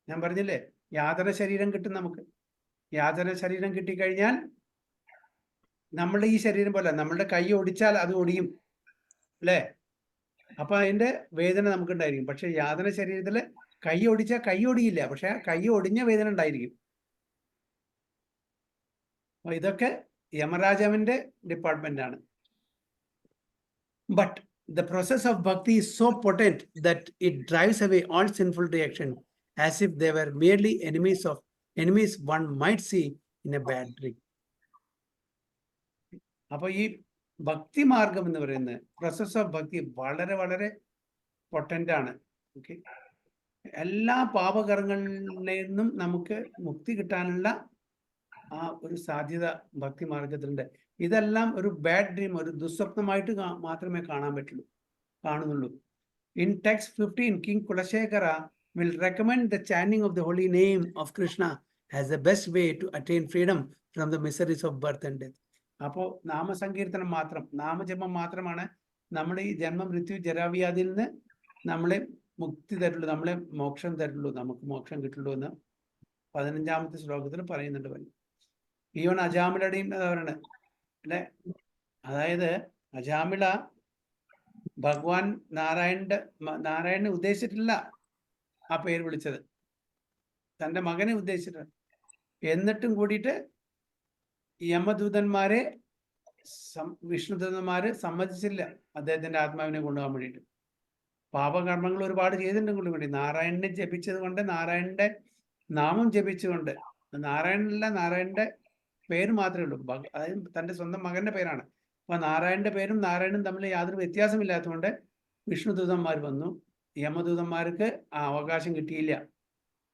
ഞാൻ പറഞ്ഞില്ലേ, യാതന ശരീരം കിട്ടും നമുക്ക്. യാതന ശരീരം കിട്ടിക്കഴിഞ്ഞാൽ നമ്മളുടെ ഈ ശരീരം പോലെ, നമ്മളുടെ കൈ ഒടിച്ചാൽ അത് ഒടിയും അല്ലേ? അപ്പൊ അതിന്റെ വേദന നമുക്കുണ്ടായിരിക്കും. പക്ഷെ യാതന ശരീരത്തില് കൈ ഒടിച്ചാൽ കൈ ഒടിയില്ല, പക്ഷെ കൈ ഒടിഞ്ഞ വേദന ഉണ്ടായിരിക്കും. ഇതൊക്കെ യമരാജാവിന്റെ ഡിപ്പാർട്ട്മെന്റ് ആണ്. But the process of bhakti is so potent that it drives away all sinful reaction as if they were merely enemies of enemies one might see in a bad dream. അപ്പൊ ഈ ഭക്തി മാർഗം എന്ന് പറയുന്നത് process of ഭക്തി വളരെ വളരെ potent ആണ്. ഓക്കെ, എല്ലാ പാപകർമ്മങ്ങളിൽ നിന്നും നമുക്ക് മുക്തി കിട്ടാനുള്ള ആ ഒരു സാധ്യത ഭക്തി മാർഗത്തിലുണ്ട്. ഇതെല്ലാം ഒരു ബാഡ് ഡ്രീം, ഒരു ദുസ്വപ്നമായിട്ട് മാത്രമേ കാണുന്നുള്ളൂ. In text 15, King Kulashekara will recommend the chanting of the holy name of Krishna as the best way to attain freedom from the miseries of birth and death. അപ്പോ നാമസങ്കീർത്തനം മാത്രം, നാമജപം മാത്രമാണ് നമ്മുടെ ഈ ജന്മ മൃത്യു ജരാവ്യാധിയിൽ നിന്ന് നമ്മളെ മുക്തി തരുള്ളൂ, നമ്മളെ മോക്ഷം തരുള്ളൂ, നമുക്ക് മോക്ഷം കിട്ടുള്ളൂ എന്ന് 15ാമത്തെ ശ്ലോകത്തിൽ പറയുന്നുണ്ട്. ഈവൻ അജാമിളയുടെയും പറയണ അല്ലെ, അതായത് അജാമിള ഭഗവാൻ നാരായണനെ ഉദ്ദേശിച്ചിട്ടില്ല ആ പേര് വിളിച്ചത്, തൻ്റെ മകനെ ഉദ്ദേശിച്ചിട്ടാണ്. എന്നിട്ടും കൂടിയിട്ട് യമദൂതന്മാരെ വിഷ്ണുദൂതന്മാര് സമ്മതിച്ചില്ല അദ്ദേഹത്തിന്റെ ആത്മാവിനെ കൊണ്ടുപോകാൻ വേണ്ടിയിട്ട്. പാപകർമ്മങ്ങൾ ഒരുപാട് ചെയ്തിട്ടുണ്ടെങ്കിലും കൂടി നാരായണനെ ജപിച്ചത് കൊണ്ട്, നാരായണന്റെ നാമം ജപിച്ചുകൊണ്ട്, നാരായണനല്ല നാരായണന്റെ പേര് മാത്രമേ ഉള്ളൂ, അതായത് തൻ്റെ സ്വന്തം മകന്റെ പേരാണ്. അപ്പൊ നാരായണന്റെ പേരും നാരായണനും തമ്മിൽ യാതൊരു വ്യത്യാസമില്ലാത്തതുകൊണ്ട് വിഷ്ണുദൂതന്മാർ വന്നു, യമദൂതന്മാർക്ക് ആ അവകാശം കിട്ടിയില്ല,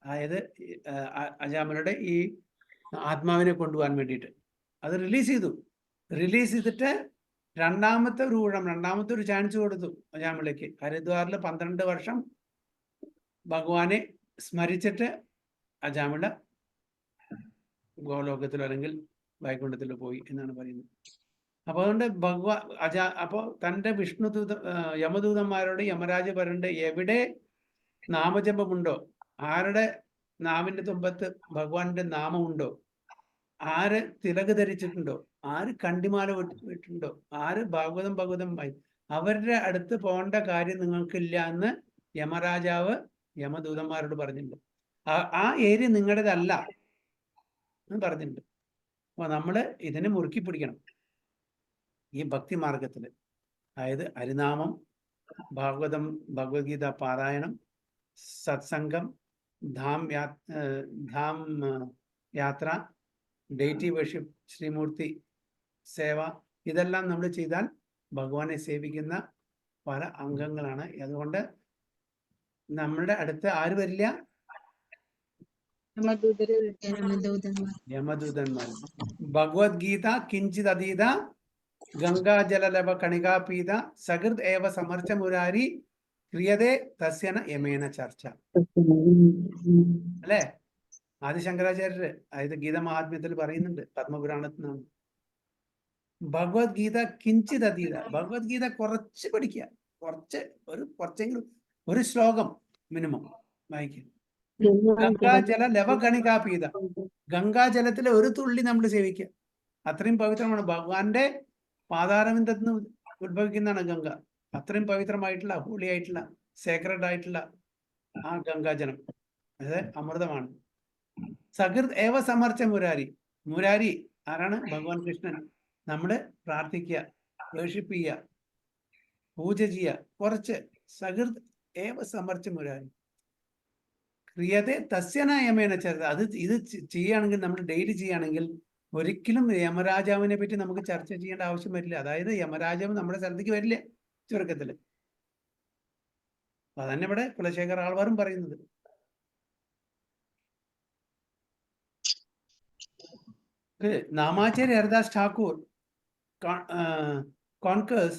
അതായത് അജാമിളുടെ ഈ ആത്മാവിനെ കൊണ്ടുപോകാൻ വേണ്ടിയിട്ട്. അത് റിലീസ് ചെയ്തിട്ട് രണ്ടാമത്തെ ഒരു ചാൻസ് കൊടുത്തു അജാമിളയ്ക്ക്. ഹരിദ്വാറിൽ 12 വർഷം ഭഗവാനെ സ്മരിച്ചിട്ട് അജാമിള ഗോലോകത്തിലോ അല്ലെങ്കിൽ വൈകുണ്ഠത്തിലോ പോയി എന്നാണ് പറയുന്നത്. അപ്പൊ അതുകൊണ്ട് അപ്പോ തൻ്റെ യമദൂതന്മാരോട് യമരാജ പറയുന്നുണ്ട്, എവിടെ നാമജപമുണ്ടോ, ആരുടെ നാവിന്റെ തുമ്പത്ത് ഭഗവാന്റെ നാമമുണ്ടോ, ആര് തിലക് ധരിച്ചിട്ടുണ്ടോ, ആര് കണ്ടിമാല വിട്ടിട്ടുണ്ടോ, ആര് ഭാഗവതമായി, അവരുടെ അടുത്ത് പോകേണ്ട കാര്യം നിങ്ങൾക്കില്ല എന്ന് യമരാജാവ് യമദൂതന്മാരോട് പറഞ്ഞിട്ടുണ്ട്. ആ ഏരിയ നിങ്ങളുടേതല്ല എന്ന് പറഞ്ഞിട്ടുണ്ട്. അപ്പൊ നമ്മള് ഇതിനെ മുറുക്കി പിടിക്കണം ഈ ഭക്തി മാർഗത്തില്. അതായത് ഹരിനാമം, ഭഗവത്ഗീത പാരായണം, സത്സംഗം, ധാം യാത്ര, ഡെയിറ്റി വർഷിപ്പ്, ശ്രീമൂർത്തി സേവ, ഇതെല്ലാം നമ്മൾ ചെയ്താൽ ഭഗവാനെ സേവിക്കുന്ന പല അംഗങ്ങളാണ്. അതുകൊണ്ട് നമ്മളുടെ അടുത്ത് ആര് വരില്ല? യമദൂതന്മാർ. ഭഗവത്ഗീത കിഞ്ചിത് അതീത ഗംഗാജലലഭ കണികാപീത സകൃത് ഏവ സമർച്ച മുരാരി ക്രിയതേ തസ്യന യമേന ചർച്ച. അല്ലെ, ആദിശങ്കരാചാര്യര് അതായത് ഗീത മഹാത്മ്യത്തിൽ പറയുന്നുണ്ട്, പത്മപുരാണത്തിൽ നിന്നാണ്. ഭഗവത്ഗീത കിഞ്ചിത് അതീത, ഭഗവത്ഗീത കുറച്ച് പഠിക്കുക, കുറച്ചെങ്കിലും ഒരു ശ്ലോകം മിനിമം വായിക്കുക. ഗംഗാജല ലവകണികാപീത, ഗംഗാജലത്തിലെ ഒരു തുള്ളി നമ്മൾ സേവിക്കുക, അത്രയും പവിത്രമാണ്. ഭഗവാന്റെ പാതാരവിന്ദത്തിൽ നിന്ന് ഉത്ഭവിക്കുന്നതാണ് ഗംഗ. അത്രയും പവിത്രമായിട്ടുള്ള, ഹോളി ആയിട്ടുള്ള, സേക്രഡ് ആയിട്ടുള്ള ആ ഗംഗാജലം, അതായത് അമൃതമാണ്. സകൃത് ഏവ സമർച്ച മുരാരി, മുരാരി ആരാണ്? ഭഗവാൻ കൃഷ്ണൻ. നമ്മള് പ്രാർത്ഥിക്കുക, വേർഷിപ്പ് ചെയ്യുക, പൂജ ചെയ്യുക കുറച്ച്. സകൃത് ഏവ സമർച്ച മുരാരി ക്രിയതേ തസ്യന യമേന ചർച്ച. ഇത് ചെയ്യുകയാണെങ്കിൽ, നമ്മൾ ഡെയിലി ചെയ്യുകയാണെങ്കിൽ ഒരിക്കലും യമരാജാവിനെ പറ്റി നമുക്ക് ചർച്ച ചെയ്യേണ്ട ആവശ്യം വരില്ല. അതായത് യമരാജാവ് നമ്മുടെ സ്ഥലത്തേക്ക് വരില്ല ചുരുക്കത്തില്. അതന്നെ ഇവിടെ കുലശേഖർ ആൾവാറും പറയുന്നത്. Namacharya Haridas Thakur concurs,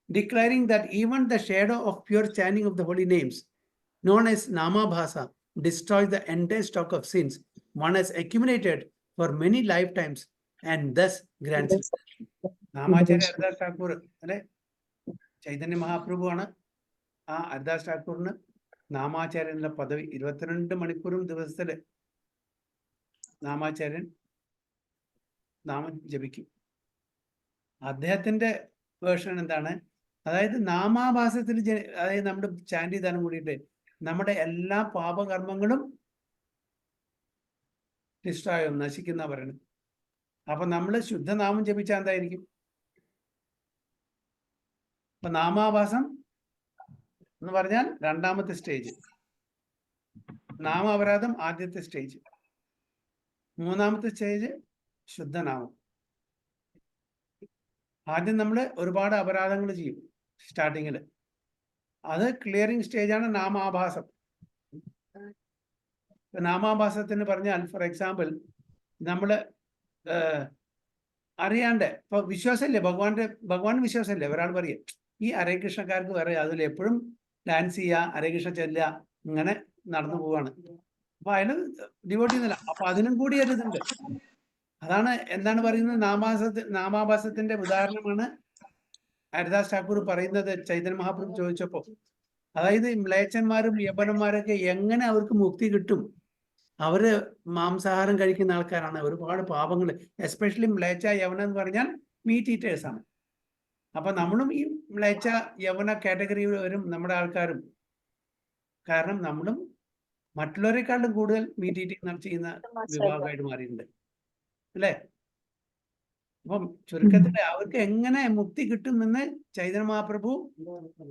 declaring that even the shadow of pure chanting of the holy names, known as Namabhasa, destroys the entire stock of sins one has accumulated for many lifetimes and thus grants. Namacharya Haridas Thakur, അല്ലെ, ചൈതന്യ മഹാപ്രഭു ആണ്. ആ ഹരിദാസ് ഠാക്കൂറിന് നാമാചാര്യനുള്ള പദവി 22 മണിക്കൂറും ദിവസത്തില് നാമാചാര്യൻ നാമം ജപിക്കും. അദ്ദേഹത്തിന്റെ version എന്താണ്? അതായത് നാമാഭാസത്തിൽ അതായത് നമ്മുടെ ചാൻഡ് ചെയ്താലും കൂടിയിട്ട് നമ്മുടെ എല്ലാ പാപകർമ്മങ്ങളും ഡിസ്ട്രോയും, നശിക്കുന്ന പറയുന്നത്. അപ്പൊ നമ്മൾ ശുദ്ധനാമം ജപിച്ചാൽ എന്തായിരിക്കും? അപ്പൊ നാമാഭാസം എന്ന് പറഞ്ഞാൽ രണ്ടാമത്തെ സ്റ്റേജ്. നാമാപരാധം ആദ്യത്തെ സ്റ്റേജ്. മൂന്നാമത്തെ സ്റ്റേജ് ശുദ്ധനാമം. ആദ്യം നമ്മൾ ഒരുപാട് അപരാധങ്ങൾ ചെയ്യും സ്റ്റാർട്ടിങ്ങിൽ. അത് ക്ലിയറിംഗ് സ്റ്റേജാണ് നാമാഭാസം. നാമാഭാസത്തിന് പറഞ്ഞാൽ ഫോർ എക്സാമ്പിൾ നമ്മൾ അറിയാണ്ട് ഇപ്പൊ വിശ്വാസമല്ലേ, ഭഗവാൻ വിശ്വാസമല്ലേ. ഒരാൾ പറയും ഈ ഹരേ കൃഷ്ണക്കാർക്ക് വേറെ അതിൽ എപ്പോഴും ഡാൻസ് ചെയ്യുക, ഹരേ കൃഷ്ണ ചെല്ലുക, ഇങ്ങനെ നടന്നു പോവാണ്. അപ്പൊ അതിന് ഡിവോട്ട് ചെയ്യുന്നില്ല. അപ്പൊ അതിനും കൂടി ഒരു ഇതുണ്ട്. അതാണ് എന്താണ് പറയുന്നത്, നാമാഭാസത്തിന്റെ ഉദാഹരണമാണ് ഹരിദാസ് ഠാക്കൂർ പറയുന്നത് ചൈതന്യ മഹാപ്രഭു ചോദിച്ചപ്പോ. അതായത് മ്ലേച്ഛന്മാരും യവനന്മാരൊക്കെ എങ്ങനെ അവർക്ക് മുക്തി കിട്ടും? അവര് മാംസാഹാരം കഴിക്കുന്ന ആൾക്കാരാണ്, ഒരുപാട് പാപങ്ങൾ. എസ്പെഷ്യലി മ്ലേച്ഛ യവന എന്ന് പറഞ്ഞാൽ മീറ്റ് ഈറ്റേഴ്സ് ആണ്. അപ്പൊ നമ്മളും ഈ മ്ലേച്ഛ യവന കാറ്റഗറിയിൽ വരും നമ്മുടെ ആൾക്കാരും. കാരണം നമ്മളും മറ്റുള്ളവരെക്കാളും കൂടുതൽ മീറ്റ് ഈറ്റിംഗ് ചെയ്യുന്ന വിഭാഗമായിട്ട് മാറിയിട്ടുണ്ട് അല്ലേ? അപ്പം ചുരുക്കത്തിൽ അവർക്ക് എങ്ങനെ മുക്തി കിട്ടുമെന്ന് ചൈതന്യ മഹാപ്രഭു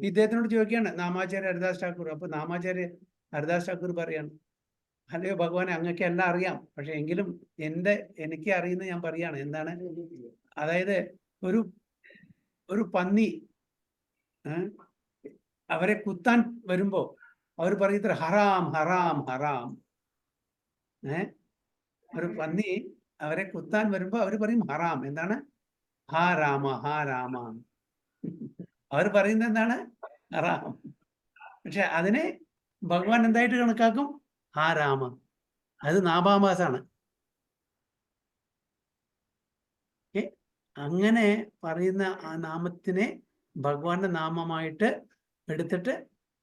ഇദ്ദേഹത്തിനോട് ചോദിക്കുകയാണ്, നാമാചാര്യ ഹരിദാസ് ഠാക്കൂർ. അപ്പൊ നാമാചാര്യ ഹരിദാസ് ഠാക്കൂർ പറയാണ്, അല്ലയോ ഭഗവാനെ, അങ്ങക്ക് എല്ലാം അറിയാം, പക്ഷെ എങ്കിലും എനിക്ക് അറിയുന്നത് ഞാൻ പറയാണ്. എന്താണ്? അതായത് ഒരു പന്നി അവരെ കുത്താൻ വരുമ്പോ അവർ പറയുന്നത് ഹറാം ഹറാം ഹറാം. ഒരു പന്നി അവരെ കുത്താൻ വരുമ്പോ അവർ പറയും ഹറാം. എന്താണ്? ഹാ രാമ ഹാ രാമ. അവർ പറയുന്നത് എന്താണ്? ഹറാം. പക്ഷെ അതിനെ ഭഗവാൻ എന്തായിട്ട് കണക്കാക്കും? ഹാ രാമ. അത് നാമാഭാസാണ്. അങ്ങനെ പറയുന്ന ആ നാമത്തിനെ ഭഗവാന്റെ നാമമായിട്ട് എടുത്തിട്ട്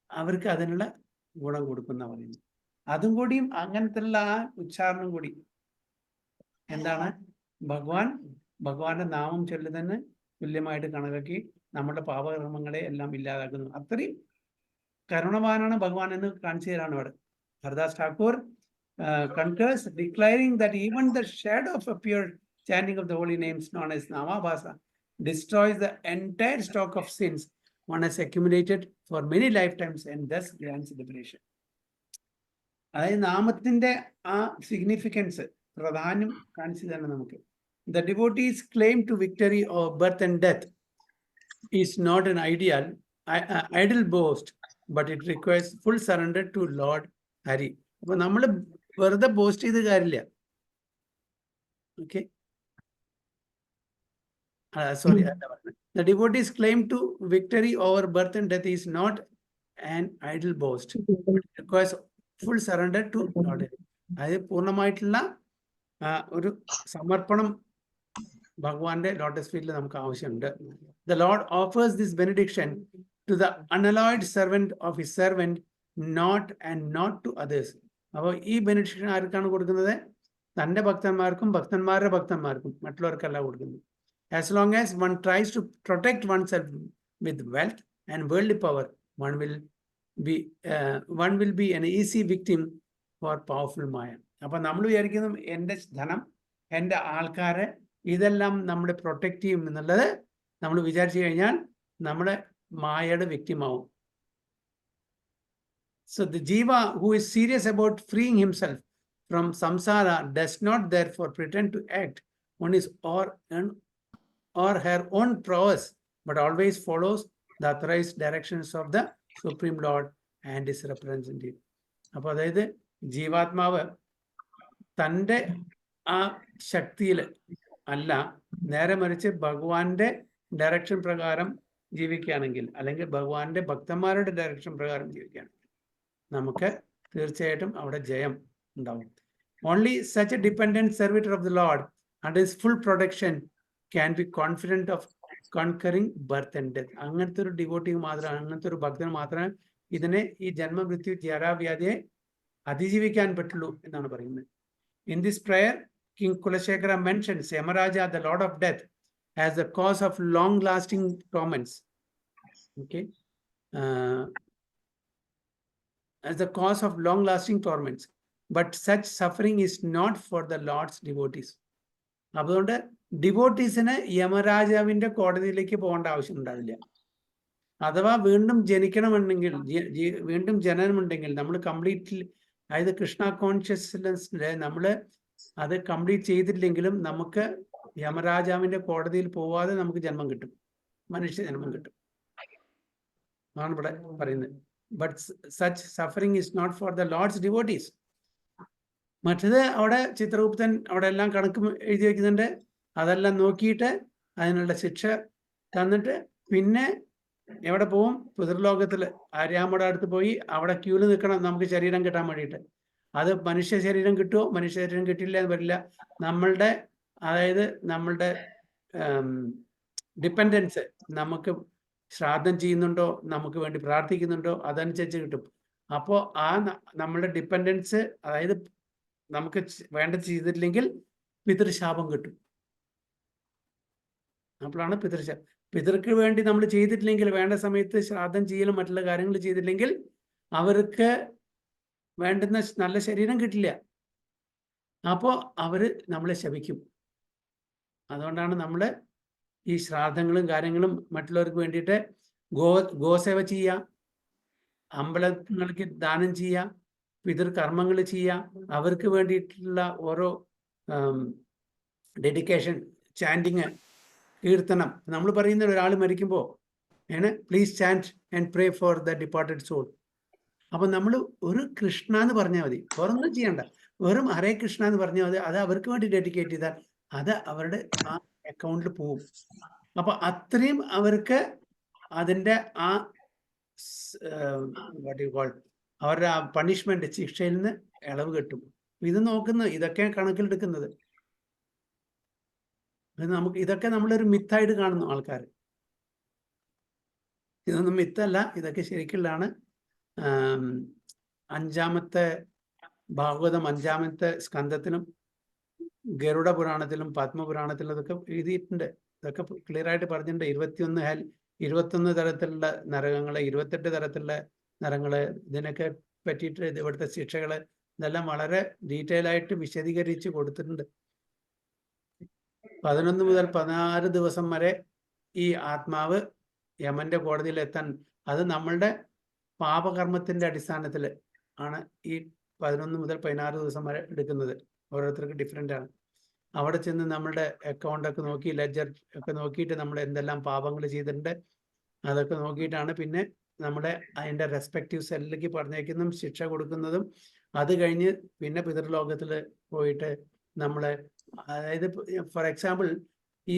അവർക്ക് അതിനുള്ള ഗുണം കൊടുക്കുന്ന പറയുന്നു. അതും കൂടിയും അങ്ങനത്തെ ആ ഉച്ചാരണം കൂടി എന്താണ്? ഭഗവാന്റെ നാമം ചൊല്ലുന്നതിന് തുല്യമായിട്ട് കണക്കാക്കി നമ്മുടെ പാപകർമ്മങ്ങളെ എല്ലാം ഇല്ലാതാക്കുന്നു. അത്രയും കരുണവാനാണ് ഭഗവാൻ എന്ന് കാണിച്ചു തരാണ് ഇവിടെ. Haridas Thakur concurs declaring that even the shadow of a pure chanting of the holy names known as Namabhasa destroys the entire stock of sins one has accumulated for many lifetimes and thus grants liberation. അതായത് നാമത്തിന്റെ ആ significance, പ്രാധാന്യം കാണിച്ചു തന്നെ നമുക്ക്. The devotees claim to victory over birth and death is not an idle boast, but it requires full surrender to Lord Hari. അപ്പൊ നമ്മൾ വെറുതെ പോസ്റ്റ് ചെയ്ത് കാര്യമില്ല. Okay, sorry, the devotees claim to victory over birth and death is not an idle boast, but it requires full surrender to Lord Hari. അതായത് പൂർണ്ണമായിട്ടുള്ള ഒരു സമർപ്പണം ഭഗവാന്റെ ലോട്ടസ് ഫീൽഡിൽ നമുക്ക് ആവശ്യമുണ്ട്. The Lord offers this benediction to the unalloyed servant of his servant, not to others. അപ്പോൾ ഈ ബെനിഡിക്ഷൻ ആർക്കാണ് കൊടുക്കുന്നത്? തൻ്റെ ഭക്തന്മാർക്കും ഭക്തന്മാരുടെ ഭക്തന്മാർക്കും, മറ്റുള്ളവർക്കല്ല കൊടുക്കുന്നത്. As long as one tries to protect oneself with wealth and worldly power, one will be an easy victim for powerful Maya. അപ്പൊ നമ്മൾ വിചാരിക്കുന്നു എൻ്റെ ധനം, എൻ്റെ ആൾക്കാരെ, ഇതെല്ലാം നമ്മളെ പ്രൊട്ടക്ട് ചെയ്യും എന്നുള്ളത് നമ്മൾ വിചാരിച്ചു കഴിഞ്ഞാൽ നമ്മുടെ മായയുടെ വ്യക്തിമാവും. So the jiva who is serious about freeing himself from samsara does not therefore pretend to act on his or her own prowess, but always follows the authorized directions of the Supreme Lord and his representative. അപ്പോൾ അതായത് ജീവാത്മാവ് തൻ്റെ ആ ശക്തിയിൽ അല്ല, നേരെ മറിച്ച് ഭഗവാന്റെ ഡയറക്ഷൻ പ്രകാരം ജീവിക്കുകയാണെങ്കിൽ, അല്ലെങ്കിൽ ഭഗവാന്റെ ഭക്തന്മാരുടെ ഡയറക്ഷൻ പ്രകാരം ജീവിക്കുകയാണെങ്കിൽ നമുക്ക് തീർച്ചയായിട്ടും അവിടെ ജയം ഉണ്ടാവും. Only such a dependent servitor of the Lord under his full protection can be confident of conquering birth and death. അങ്ങനത്തെ ഒരു ഡിവോട്ടി മാത്രം, അങ്ങനത്തെ ഒരു ഭക്തന് മാത്രമേ ഇതിനെ, ഈ ജന്മമൃത്യു ജരാവ്യാധിയെ അതിജീവിക്കാൻ പറ്റുള്ളൂ എന്നാണ് പറയുന്നത്. In this prayer, King Kulashekara mentions Yamaraja, the Lord of Death, as the cause of long-lasting torments. Okay. As the cause of long-lasting torments. But such suffering is not for the Lord's devotees. അതുകൊണ്ട് ഡിവോട്ടീസിന് യമരാജാവിന്റെ കോടതിയിലേക്ക് പോകേണ്ട ആവശ്യം ഉണ്ടാവില്ല. അഥവാ വീണ്ടും ജനിക്കണമെന്നുണ്ടെങ്കിൽ, വീണ്ടും ജനനമുണ്ടെങ്കിൽ, നമ്മൾ completely അതായത് കൃഷ്ണ കോൺഷ്യസ്നെസ്സില് നമ്മൾ അത് കംപ്ലീറ്റ് ചെയ്തിട്ടില്ലെങ്കിലും നമുക്ക് യമരാജാവിന്റെ കോടതിയിൽ പോവാതെ നമുക്ക് ജന്മം കിട്ടും, മനുഷ്യ ജന്മം കിട്ടും ആണ് ഇവിടെ പറയുന്നത്. But such suffering is not for the lord's devotees. മറ്റത് അവിടെ ചിത്രഗുപ്തൻ അവിടെ എല്ലാം കണക്ക് എഴുതി വെക്കുന്നുണ്ട്. അതെല്ലാം നോക്കിയിട്ട് അതിനുള്ള ശിക്ഷ തന്നിട്ട് പിന്നെ എവിടെ പോവും? പിതൃലോകത്തില് ആര്യാമ്മയുടെ അടുത്ത് പോയി അവിടെ ക്യൂല് നിൽക്കണം നമുക്ക് ശരീരം കിട്ടാൻ വേണ്ടിയിട്ട്. അത് മനുഷ്യ ശരീരം കിട്ടുമോ? മനുഷ്യ ശരീരം കിട്ടില്ല എന്ന് വരില്ല. നമ്മളുടെ അതായത് നമ്മളുടെ ഡിപ്പെൻഡൻസ്, നമുക്ക് ശ്രാദ്ധം ചെയ്യുന്നുണ്ടോ, നമുക്ക് വേണ്ടി പ്രാർത്ഥിക്കുന്നുണ്ടോ, അതനുസരിച്ച് കിട്ടും. അപ്പോൾ ആ നമ്മളുടെ ഡിപ്പെൻഡൻസ്, അതായത് നമുക്ക് വേണ്ടത് ചെയ്തിട്ടില്ലെങ്കിൽ പിതൃശാപം കിട്ടും. അപ്പോഴാണ് പിതൃശാപം. പിതൃക്ക് വേണ്ടി നമ്മൾ ചെയ്തിട്ടില്ലെങ്കിൽ, വേണ്ട സമയത്ത് ശ്രാദ്ധം ചെയ്യലും മറ്റുള്ള കാര്യങ്ങൾ ചെയ്തിട്ടില്ലെങ്കിൽ അവർക്ക് വേണ്ടുന്ന നല്ല ശരീരം കിട്ടില്ല. അപ്പോൾ അവർ നമ്മളെ ശപിക്കും. അതുകൊണ്ടാണ് നമ്മൾ ഈ ശ്രാദ്ധങ്ങളും കാര്യങ്ങളും മറ്റുള്ളവർക്ക് വേണ്ടിയിട്ട് ഗോസേവ ചെയ്യുക, അമ്പലങ്ങൾക്ക് ദാനം ചെയ്യുക, പിതൃകർമ്മങ്ങൾ ചെയ്യുക, അവർക്ക് വേണ്ടിയിട്ടുള്ള ഓരോ ഡെഡിക്കേഷൻ, ചാൻഡിങ്, കീർത്തനം. നമ്മൾ പറയുന്ന ഒരാൾ മരിക്കുമ്പോൾ please chant and pray for the departed soul. അപ്പം നമ്മൾ ഒരു കൃഷ്ണ എന്ന് പറഞ്ഞാൽ മതി, വേറൊന്നും ചെയ്യണ്ട, വെറും ഹരേ കൃഷ്ണ എന്ന് പറഞ്ഞാൽ മതി. അത് അവർക്ക് വേണ്ടി ഡെഡിക്കേറ്റ് ചെയ്താൽ അത് അവരുടെ ആ അക്കൗണ്ടിൽ പോവും. അപ്പൊ അത്രയും അവർക്ക് അതിൻ്റെ ആ വാട്ട് യു കോൾ അവരുടെ ആ പണിഷ്മെന്റ്, ശിക്ഷയിൽ നിന്ന് ഇളവ് കിട്ടും. ഇത് നോക്കുന്നത്, ഇതൊക്കെ കണക്കിലെടുക്കുന്നത്. ഇതൊക്കെ നമ്മളൊരു മിത്തായിട്ട് കാണുന്നു ആൾക്കാർ. ഇതൊന്നും മിത്തല്ല, ഇതൊക്കെ ശരിക്കുള്ളതാണ്. അഞ്ചാമത്തെ ഭാഗവതം 5-ാമത്തെ സ്കന്ധത്തിലും ഗരുഡ പുരാണത്തിലും പത്മപുരാണത്തിലും ഇതൊക്കെ എഴുതിയിട്ടുണ്ട്. ഇതൊക്കെ ക്ലിയർ ആയിട്ട് പറഞ്ഞിട്ടുണ്ട്. 21 തരത്തിലുള്ള നരകങ്ങള്, 28 തരത്തിലുള്ള നരകങ്ങള്, ഇതിനൊക്കെ പറ്റിയിട്ട് ഇവിടുത്തെ ശിക്ഷകള്, ഇതെല്ലാം വളരെ ഡീറ്റെയിൽ ആയിട്ട് വിശദീകരിച്ച് കൊടുത്തിട്ടുണ്ട്. 11 മുതൽ 16 ദിവസം വരെ ഈ ആത്മാവ് യമന്റെ കോടതിയിൽ എത്താൻ, അത് നമ്മളുടെ പാപകർമ്മത്തിന്റെ അടിസ്ഥാനത്തിൽ ആണ് ഈ 11 മുതൽ 16 ദിവസം വരെ എടുക്കുന്നത്. ഓരോരുത്തർക്ക് ഡിഫറെൻ്റ് ആണ്. അവിടെ ചെന്ന് നമ്മളുടെ അക്കൗണ്ടൊക്കെ നോക്കി, ലെഡ്ജർ ഒക്കെ നോക്കിയിട്ട് നമ്മൾ എന്തെല്ലാം പാപങ്ങൾ ചെയ്തിട്ടുണ്ട് അതൊക്കെ നോക്കിയിട്ടാണ് പിന്നെ നമ്മുടെ അതിൻ്റെ റെസ്പെക്റ്റീവ് സെല്ലിലേക്ക് പറഞ്ഞേക്കുന്നതും ശിക്ഷ കൊടുക്കുന്നതും. അത് കഴിഞ്ഞ് പിന്നെ പിതൃലോകത്തിൽ പോയിട്ട് നമ്മളെ, അതായത് ഫോർ എക്സാമ്പിൾ ഈ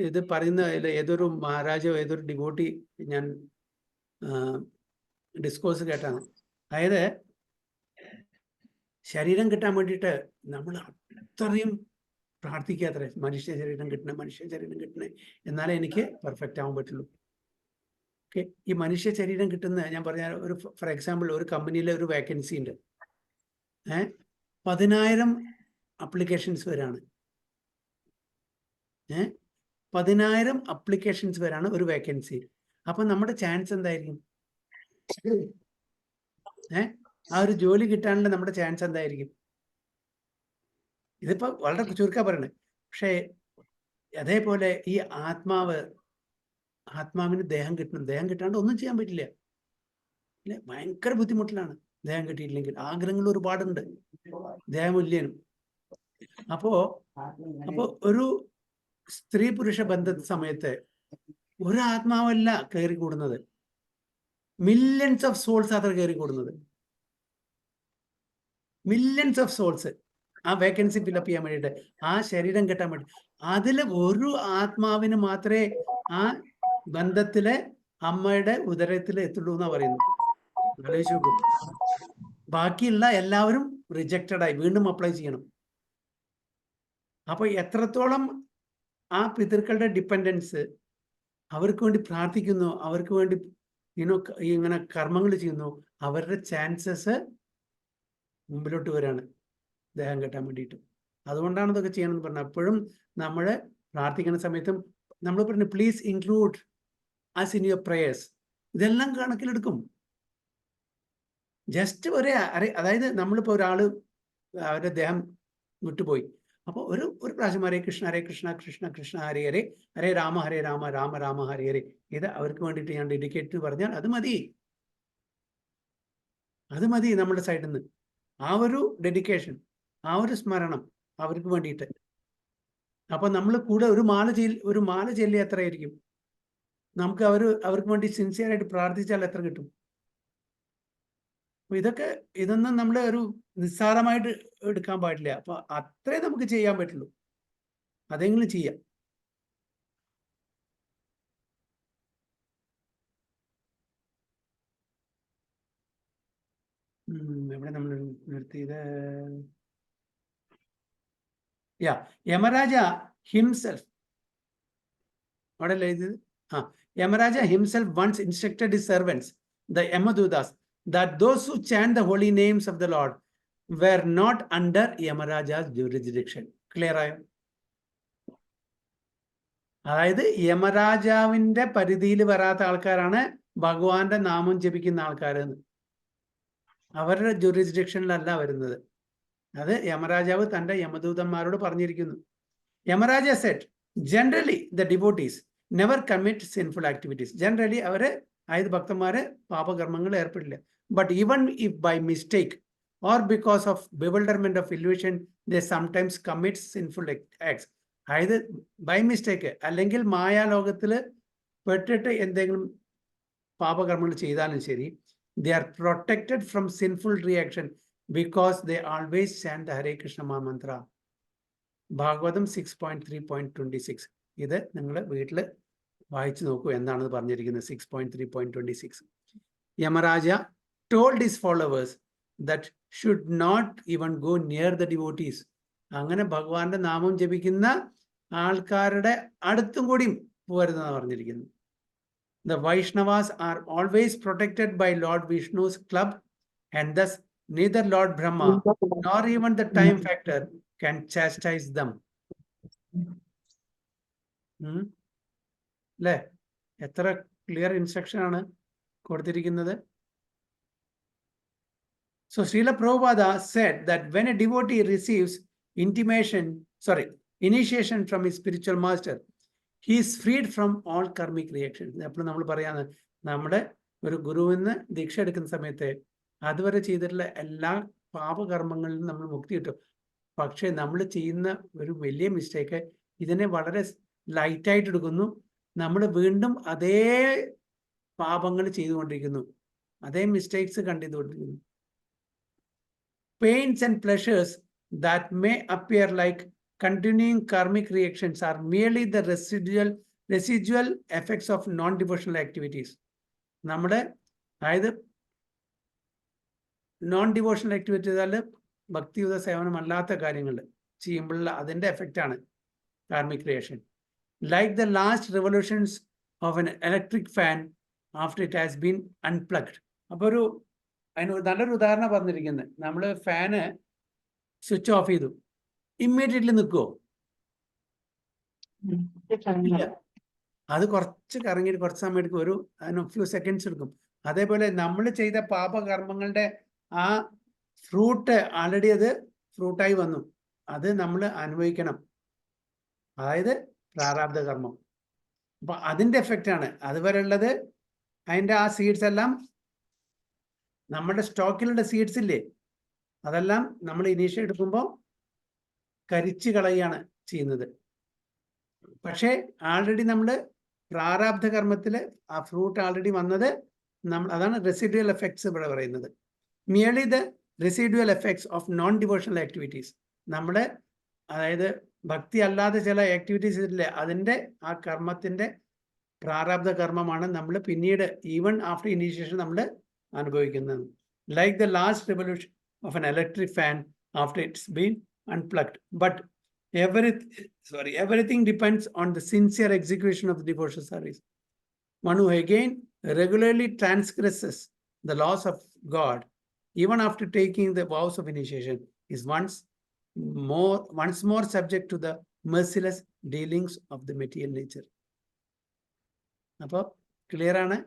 ഇത് പറയുന്ന ഏതൊരു മഹാരാജോ ഏതൊരു ഡിവോട്ടി ഞാൻ ഡിസ്കോഴ്സ് കേട്ടാണ്. അതായത് ശരീരം കിട്ടാൻ വേണ്ടിയിട്ട് നമ്മൾ അത്രയും പ്രാർത്ഥിക്കാത്ര, മനുഷ്യ ശരീരം കിട്ടണേ എന്നാലേ എനിക്ക് പെർഫെക്റ്റ് ആവാൻ പറ്റുള്ളൂ. ഓക്കെ, ഈ മനുഷ്യ ശരീരം കിട്ടുന്ന ഞാൻ പറഞ്ഞ ഒരു ഫോർ എക്സാമ്പിൾ ഒരു കമ്പനിയിലെ ഒരു വേക്കൻസി ഉണ്ട്. 10,000 അപ്ലിക്കേഷൻസ് വരാണ്. 10,000 അപ്ലിക്കേഷൻസ് വരാണ് ഒരു വേക്കൻസി. അപ്പൊ നമ്മുടെ ചാൻസ് എന്തായിരിക്കും? ആ ഒരു ജോലി കിട്ടാനുള്ള നമ്മുടെ ചാൻസ് എന്തായിരിക്കും? ഇതിപ്പോ വളരെ ചുരുക്കാ പറയണേ. പക്ഷേ അതേപോലെ ഈ ആത്മാവിന് ദേഹം കിട്ടണം. ദേഹം കിട്ടാണ്ട് ഒന്നും ചെയ്യാൻ പറ്റില്ല. അല്ലെ, ഭയങ്കര ബുദ്ധിമുട്ടിലാണ് ദേഹം കിട്ടിയിട്ടില്ലെങ്കിൽ. ആഗ്രഹങ്ങൾ ഒരുപാടുണ്ട് ദേഹമില്ലേനും. അപ്പോ ഒരു സ്ത്രീ പുരുഷ ബന്ധ സമയത്ത് ഒരു ആത്മാവല്ല കയറി കൂടുന്നത്, മില്യൺസ് ഓഫ് സോൾസ് അത്ര കയറി കൂടുന്നത്. മില്യൺസ് ഓഫ് സോൾസ് ആ വേക്കൻസി ഫില്ലപ്പ് ചെയ്യാൻ വേണ്ടിയിട്ട്, ആ ശരീരം കിട്ടാൻ വേണ്ടി. അതിൽ ഒരു ആത്മാവിന് മാത്രമേ ആ ബന്ധത്തിലെ അമ്മയുടെ ഉദരത്തിൽ എത്തുള്ളൂ എന്നാ പറയുന്നത്. ആലോചിച്ച് നോക്കൂ. ബാക്കിയുള്ള എല്ലാവരും റിജക്റ്റഡ് ആയി വീണ്ടും അപ്ലൈ ചെയ്യണം. അപ്പൊ എത്രത്തോളം ആ പിതൃക്കളുടെ ഡിപ്പെൻഡൻസ്, അവർക്ക് വേണ്ടി പ്രാർത്ഥിക്കുന്നു, അവർക്ക് വേണ്ടി ഇങ്ങനെ കർമ്മങ്ങൾ ചെയ്യുന്നു, അവരുടെ ചാൻസസ് മുമ്പിലോട്ട് വരാണ് ദേഹം കെട്ടാൻ വേണ്ടിയിട്ട്. അതുകൊണ്ടാണ് ഇതൊക്കെ ചെയ്യണമെന്ന് പറഞ്ഞത്. അപ്പോഴും നമ്മൾ പ്രാർത്ഥിക്കുന്ന സമയത്തും നമ്മൾ പറഞ്ഞു please include as in your prayers. ഇതെല്ലാം കണക്കിലെടുക്കും. ജസ്റ്റ് അതായത് നമ്മളിപ്പോൾ ഒരാൾ അവരുടെ ദേഹം വിട്ടുപോയി, അപ്പോൾ ഒരു പ്രാവശ്യം ഹരേ കൃഷ്ണ കൃഷ്ണ കൃഷ്ണ ഹരേ ഹരേ, ഹരേ രാമ രാമ രാമ ഹരേ ഹരേ, ഇത് അവർക്ക് വേണ്ടിയിട്ട് ഞാൻ ഡെഡിക്കേറ്റ് പറഞ്ഞാൽ അത് മതി നമ്മുടെ സൈഡിൽ നിന്ന്. ആ ഒരു ഡെഡിക്കേഷൻ, ആ ഒരു സ്മരണം അവർക്ക് വേണ്ടിയിട്ട്. അപ്പൊ നമ്മൾ കൂടെ ഒരു മാല ചൊല്ലി എത്രയായിരിക്കും? നമുക്ക് അവർക്ക് വേണ്ടി സിൻസിയർ ആയിട്ട് പ്രാർത്ഥിച്ചാൽ എത്ര കിട്ടും? അപ്പൊ ഇതൊന്നും നമ്മൾ ഒരു നിസ്സാരമായിട്ട് എടുക്കാൻ പാടില്ല. അപ്പൊ അത്രേ നമുക്ക് ചെയ്യാൻ പറ്റുള്ളൂ. അതെങ്കിലും ചെയ്യാം. എവിടെ നമ്മൾ നിർത്തിയത്? യമരാജ ഹിംസെൽഫ്, അവിടെ അല്ലേ ഇത്? Yamaraja himself once instructed his servants, the Yamadutas, that those who chant the holy names of the Lord were not under Yamaraja's jurisdiction. Clear ആയോ? അതായത് യമരാജാവിന്റെ പരിധിയിൽ വരാത്ത ആൾക്കാരാണ് ഭഗവാന്റെ നാമം ജപിക്കുന്ന ആൾക്കാരെന്ന്. അവരുടെ ജുറിസ്ഡിക്ഷനിലല്ല വരുന്നത്. അത് യമരാജാവ് തന്റെ യമദൂതന്മാരോട് പറഞ്ഞിരിക്കുന്നു. Yamaraja said, generally the devotees never commit sinful activities. Generally അവര് അതായത് ഭക്തന്മാര് പാപകർമ്മങ്ങൾ ഏർപ്പെടില്ല. But even if by mistake or because of bewilderment of illusion they sometimes commit sinful acts. അതായത് ബൈ മിസ്റ്റേക്ക് അല്ലെങ്കിൽ മായാലോകത്തില് പെട്ടിട്ട് എന്തെങ്കിലും പാപകർമ്മങ്ങൾ ചെയ്താലും ശരി, they are protected from sinful reaction because they always chant the Hare Krishna mantra. Bhagavatam 6.3.26. ഇത് നിങ്ങൾ വീട്ടിൽ വായിച്ചു നോക്കൂ എന്താണ് പറഞ്ഞിരിക്കുന്നത്. 6.3.26. Yamaraja told his followers that should not even go near the devotees. അങ്ങനെ ഭഗവാന്റെ നാമം ജപിക്കുന്ന ആൾക്കാരുടെ അടുത്തും കൂടിയും പോരുതെന്നാണ് പറഞ്ഞിരിക്കുന്നത്. The Vaishnavas are always protected by Lord Vishnu's club, and thus neither Lord Brahma nor even the time factor can chastise them. അല്ലേ? എത്ര clear instruction ആണ് കൊടുത്തിരിക്കുന്നത്. So Srila Prabhupada said that when a devotee receives initiation from his spiritual master, he is freed from all karmic reactions. എപ്പോഴും നമ്മൾ പറയാന്ന്, നമ്മുടെ ഒരു ഗുരുവിന് ദീക്ഷ എടുക്കുന്ന സമയത്ത് അതുവരെ ചെയ്തിട്ടുള്ള എല്ലാ പാപകർമ്മങ്ങളിലും നമ്മൾ മുക്തി കിട്ടും. പക്ഷെ നമ്മൾ ചെയ്യുന്ന ഒരു വലിയ മിസ്റ്റേക്ക്, ഇതിനെ വളരെ ലൈറ്റായിട്ട് എടുക്കുന്നു. നമ്മൾ വീണ്ടും അതേ പാപങ്ങൾ ചെയ്തുകൊണ്ടിരിക്കുന്നു, അതേ mistakes കണ്ടുകൊണ്ടിരിക്കുന്നു. Pains and pleasures that may appear like continuing karmic reactions are merely the residual effects of non-devotional activities. നമ്മുടെ അതായത് നോൺ ഡിവോഷണൽ ആക്ടിവിറ്റീസ്, ഭക്തിയുത സേവനമല്ലാത്ത കാര്യങ്ങൾ ചെയ്യുമ്പോഴുള്ള അതിൻ്റെ എഫക്റ്റ് ആണ് karmic creation. Like the last revolutions of an electric fan after it has been unplugged. അപ്പോൾ അതിന് നല്ലൊരു ഉദാഹരണം പറഞ്ഞിരിക്കുന്നത്, നമ്മൾ ഫാന് സ്വിച്ച് ഓഫ് ചെയ്തു, ഇമ്മീഡിയറ്റ്ലി നിൽക്കുമോ? ഇല്ല, അത് കുറച്ച് കറങ്ങിയിട്ട് കുറച്ച് സമയം എടുക്കും, അതിന് ഫ്യൂ സെക്കൻഡ്സ് എടുക്കും. അതേപോലെ നമ്മൾ ചെയ്ത പാപകർമ്മങ്ങളുടെ ആ ഫ്രൂട്ട് ആൾറെഡി അത് ഫ്രൂട്ടായി വന്നു, അത് നമ്മൾ അനുഭവിക്കണം. അതായത് പ്രാരാബ്ധ കർമ്മം. അപ്പൊ അതിന്റെ എഫക്റ്റ് ആണ് അതുവരെ ഉള്ളത്. അതിന്റെ ആ സീഡ്സ് എല്ലാം നമ്മുടെ സ്റ്റോക്കിലുള്ള സീഡ്സ് ഇല്ലേ, അതെല്ലാം നമ്മൾ ഇനീഷ്യം എടുക്കുമ്പോൾ കരിച്ചു കളയാണ് ചെയ്യുന്നത്. പക്ഷേ ആൾറെഡി നമ്മൾ പ്രാരാബ്ധ കർമ്മത്തില് ആ ഫ്രൂട്ട് ആൾറെഡി വന്നത് അതാണ് റെസിഡ്യുവൽ എഫക്ട്സ് ഇവിടെ പറയുന്നത്. Merely the residual effects of non devotional activities. നമ്മുടെ അതായത് ഭക്തി അല്ലാതെ ചില ആക്ടിവിറ്റീസ് ഇല്ലേ, അതിൻ്റെ ആ കർമ്മത്തിന്റെ പ്രാരാബ്ധ കർമ്മമാണ് നമ്മൾ പിന്നീട് ഈവൻ ആഫ്റ്റർ ഇനീഷ്യേഷൻ നമ്മൾ അനുഭവിക്കുന്നത്. Like the last revolution of an electric fan after it's been unplugged. But everything depends on the sincere execution of the devotional service. One who again regularly transgresses the laws of God, even after taking the vows of initiation, is once more subject to the merciless dealings of the material nature. Appo clear aanu?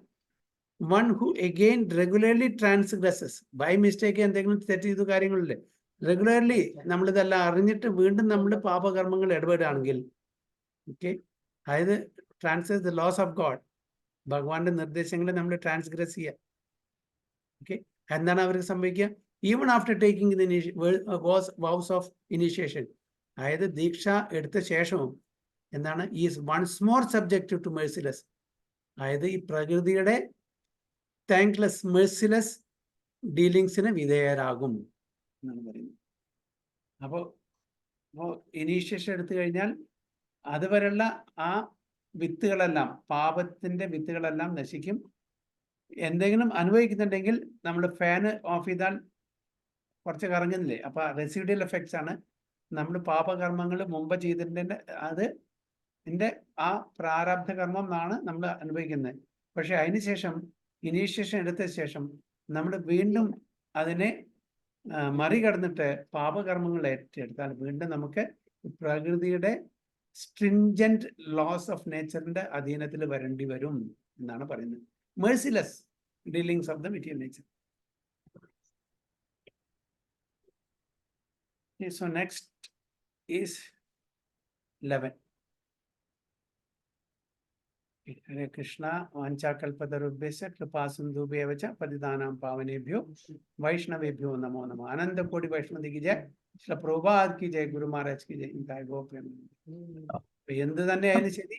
One who again regularly transgresses, by mistake എന്തെങ്കിലും തെറ്റ് ചെയ്ത കാര്യങ്ങളില്ലേ, regularly നമ്മളിതെല്ലാം അറിഞ്ഞിട്ട് വീണ്ടും നമ്മൾ പാപകർമ്മങ്ങൾ ഇടപെടുകയാണെങ്കിൽ, okay, അതായത് ട്രാൻസ്ഗ്രസ് the loss of God, ഭഗവാന്റെ നിർദ്ദേശങ്ങളെ നമ്മൾ ട്രാൻസ്ഗ്രസ് ചെയ്യുക. ഓക്കെ, എന്താണ് അവർക്ക് സംഭവിക്കുക? even after taking the vows of initiation. അതായത് ദീക്ഷ എടുത്ത ശേഷവും എന്താണ് is once more subject to merciless. അതായത് ഈ പ്രകൃതിയുടെ താങ്ക്ലെസ് മെഴ്സിലെസ് ഡീലിങ്സിന് വിധേയരാകും എന്നാണ് പറയുന്നത്. അപ്പോൾ ഇനീഷ്യേഷൻ എടുത്തു കഴിഞ്ഞാൽ അതുവരെയുള്ള ആ വിത്തുകളെല്ലാം, പാപത്തിന്റെ വിത്തുകളെല്ലാം നശിക്കും. എന്തെങ്കിലും അനുഭവിക്കുന്നുണ്ടെങ്കിൽ നമ്മൾ ഫാന് ഓഫ് ചെയ്താൽ കുറച്ച് കറങ്ങുന്നില്ലേ, അപ്പൊ റെസിഡ്യൽ എഫക്ട്സ് ആണ്. നമ്മൾ പാപകർമ്മങ്ങൾ മുമ്പ് ചെയ്തിട്ടുണ്ട്, അത് ഇതിന്റെ ആ പ്രാരബ്ധ കർമ്മം എന്നാണ് നമ്മൾ അനുഭവിക്കുന്നത്. പക്ഷെ അതിനുശേഷം ഇനീഷ്യേഷൻ എടുത്ത ശേഷം നമ്മൾ വീണ്ടും അതിനെ മറികടന്നിട്ട് പാപകർമ്മങ്ങൾ ഏറ്റെടുത്താൽ വീണ്ടും നമുക്ക് പ്രകൃതിയുടെ സ്ട്രിഞ്ചന്റ് ലോസ് ഓഫ് നേച്ചറിന്റെ അധീനത്തിൽ വരേണ്ടി വരും എന്നാണ് പറയുന്നത്. Merciless dealings of the material nature. So next is 11. Hare Krishna, Vanchakalpatarubhyasya Kripasindhubhyev cha Patitanam Pavanebhyo Vaishnavebhyo Namo Namah. Ananda Koti Vaishnavadi ki jai, Srila Prabhupada ki jai, Guru Maharaj ki jai. Endu തന്നെ ആയാലും ശരി,